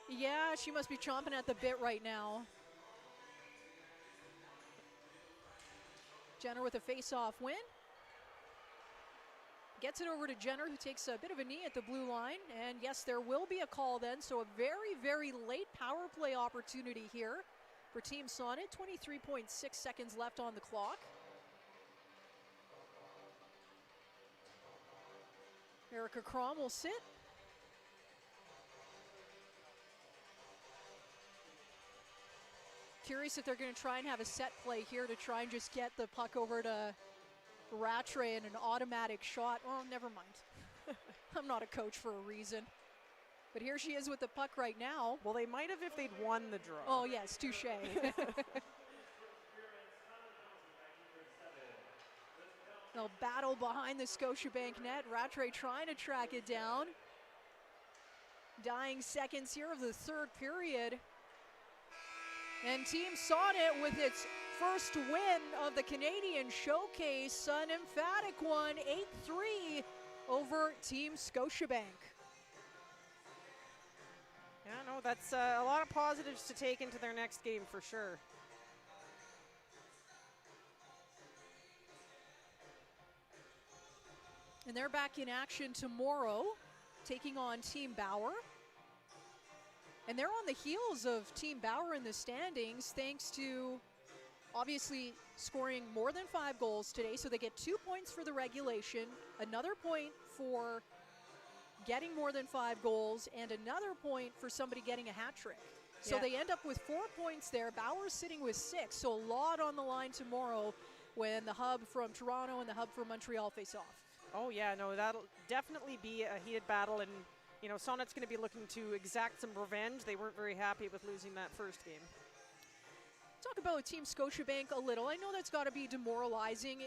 Yeah, she must be chomping at the bit right now. Jenner with a face-off win. Gets it over to Jenner, who takes a bit of a knee at the blue line. And yes, there will be a call then, so a very, very late power play opportunity here for Team Sonnet. 23.6 seconds left on the clock. Erica Crom will sit. Curious if they're going to try and have a set play here to try and just get the puck over to Rattray in an automatic shot. Oh, never mind. I'm not a coach for a reason. But here she is with the puck right now. Well, they might have if they'd won the draw. Oh, yes, touche. They'll battle behind the Scotiabank net. Rattray trying to track it down. Dying seconds here of the third period. And Team Sonnet with its first win of the Canadian Showcase, an emphatic one, 8-3 over Team Scotiabank. Yeah, no, that's a lot of positives to take into their next game for sure. And they're back in action tomorrow, taking on Team Bauer. And they're on the heels of Team Bauer in the standings, thanks to obviously scoring more than 5 goals today. So they get 2 points for the regulation, another point for getting more than 5 goals, and another point for somebody getting a hat trick. So they end up with 4 points there. Bauer's sitting with 6, so a lot on the line tomorrow when the hub from Toronto and the hub from Montreal face off. Oh, yeah, no, that'll definitely be a heated battle. And, you know, Sonnet's going to be looking to exact some revenge. They weren't very happy with losing that first game. Talk about Team Scotiabank a little. I know that's got to be demoralizing.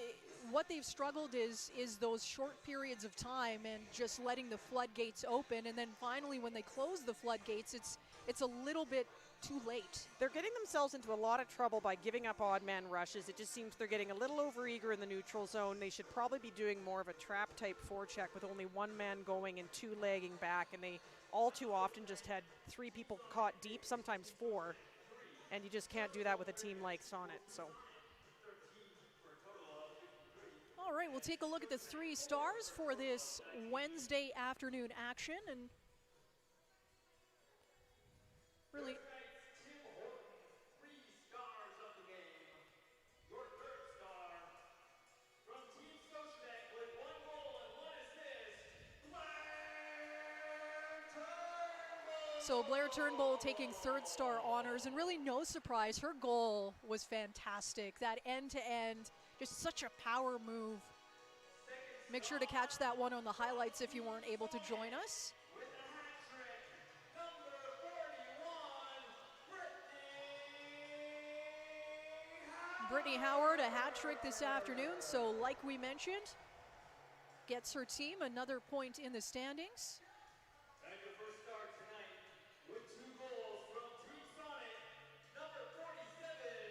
What they've struggled is those short periods of time and just letting the floodgates open. And then finally, when they close the floodgates, it's a little bit too late. They're getting themselves into a lot of trouble by giving up odd man rushes. It just seems they're getting a little overeager in the neutral zone. They should probably be doing more of a trap type forecheck with only one man going and two lagging back. And they all too often just had three people caught deep, sometimes four. And you just can't do that with a team like Sonnet. So. All right, we'll take a look at the 3 stars for this Wednesday afternoon action. And really, so Blair Turnbull taking 3rd star honors, and really no surprise, her goal was fantastic. That end-to-end, just such a power move. Make sure to catch that one on the highlights if you weren't able to join us. Brittany Howard, a hat trick this afternoon, so like we mentioned, gets her team another point in the standings.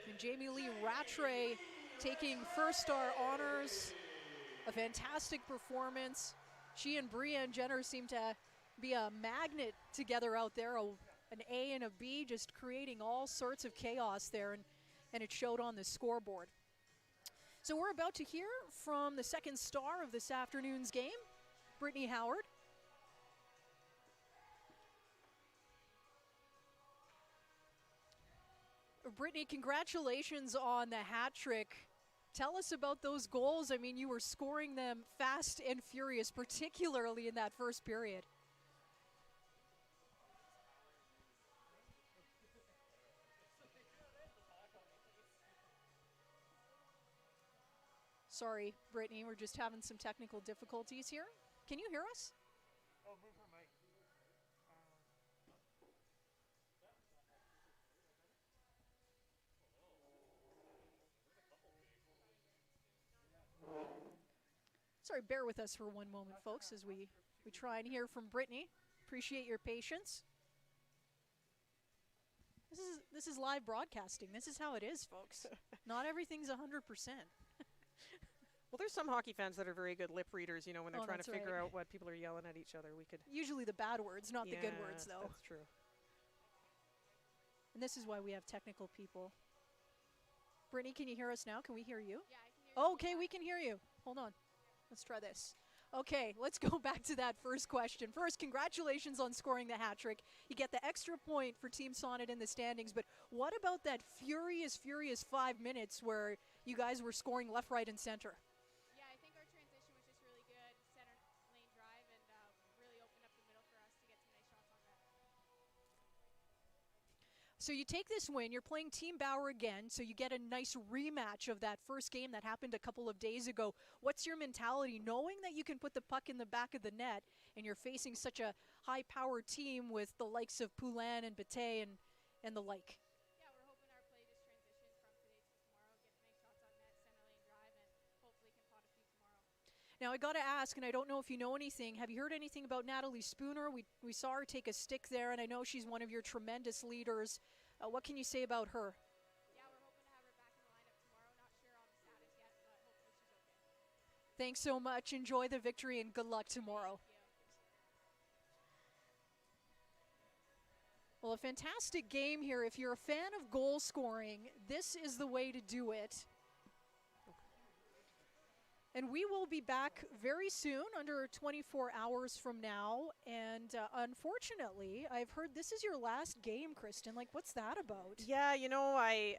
And Jamie Lee Rattray taking 1st star honors. A fantastic performance. She and Brianne Jenner seem to be a magnet together out there, an A and a B, just creating all sorts of chaos there, and it showed on the scoreboard. So we're about to hear from the 2nd star of this afternoon's game, Brittany Howard. Brittany, congratulations on the hat trick. Tell us about those goals. I mean, you were scoring them fast and furious, particularly in that first period. Sorry, Brittany, we're just having some technical difficulties here. Can you hear us? Oh, move her mic. Sorry, bear with us for one moment, folks, as we try and hear from Brittany. Appreciate your patience. This is live broadcasting. This is how it is, folks. Not everything's 100%. Well, there's some hockey fans that are very good lip readers, you know, when they're trying to that's figure right. out what people are yelling at each other. We could Usually the bad words, not the good words, though. That's true. And this is why we have technical people. Brittany, can you hear us now? Can we hear you? Yeah, I can hear you. Okay, we can hear you. Hold on. Let's try this. Okay, let's go back to that first question. First, congratulations on scoring the hat trick. You get the extra point for Team Sonnet in the standings, but what about that furious 5 minutes where you guys were scoring left, right, and center? Yeah, I think our transition was just really good. Center lane drive and really opened up the middle for us to get some nice shots on net. So you take this win, you're playing Team Bauer again, so you get a nice rematch of that first game that happened a couple of days ago. What's your mentality, knowing that you can put the puck in the back of the net and you're facing such a high-powered team with the likes of Poulin and Bate and the like? Yeah, we're hoping our play just transitions from today to tomorrow, get nice shots on net, center lane drive, and hopefully can pot a few tomorrow. Now, I got to ask, and I don't know if you know anything, have you heard anything about Natalie Spooner? We saw her take a stick there, and I know she's one of your tremendous leaders. What can you say about her? Yeah, we're hoping to have her back in the lineup tomorrow. Not sure on the status yet, but hopefully she's okay. Thanks so much. Enjoy the victory, and good luck tomorrow. Well, a fantastic game here. If you're a fan of goal scoring, this is the way to do it. And we will be back very soon, under 24 hours from now. And unfortunately, I've heard this is your last game, Kristen. Like, what's that about? Yeah, you know, I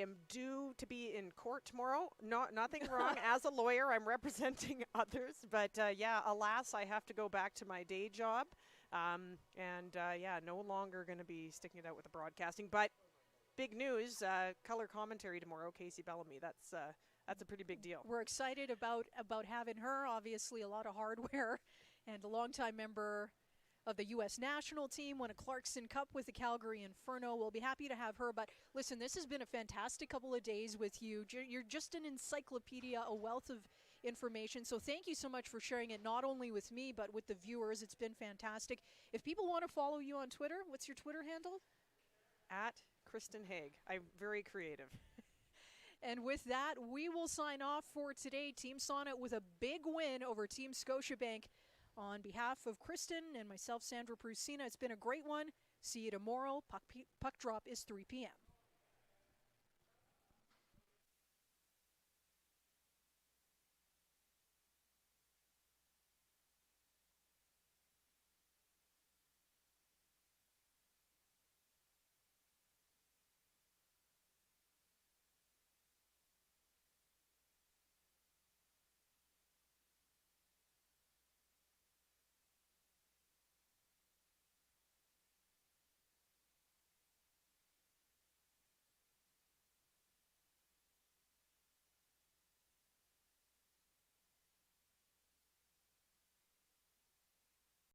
am due to be in court tomorrow. Nothing wrong. As a lawyer, I'm representing others. But yeah, alas, I have to go back to my day job. Yeah, no longer going to be sticking it out with the broadcasting. But big news. Color commentary tomorrow, Casey Bellamy. That's a pretty big deal. We're excited about having her. Obviously, a lot of hardware, and a longtime member of the U.S. national team, won a Clarkson Cup with the Calgary Inferno. We'll be happy to have her. But listen, this has been a fantastic couple of days with you. You're just an encyclopedia, a wealth of information. So thank you so much for sharing it, not only with me, but with the viewers. It's been fantastic. If people want to follow you on Twitter, what's your Twitter handle? At Kristen Haig. I'm very creative. And with that, we will sign off for today. Team Sonnet with a big win over Team Scotiabank. On behalf of Kristen and myself, Sandra Prusina, it's been a great one. See you tomorrow. Puck drop is 3 p.m.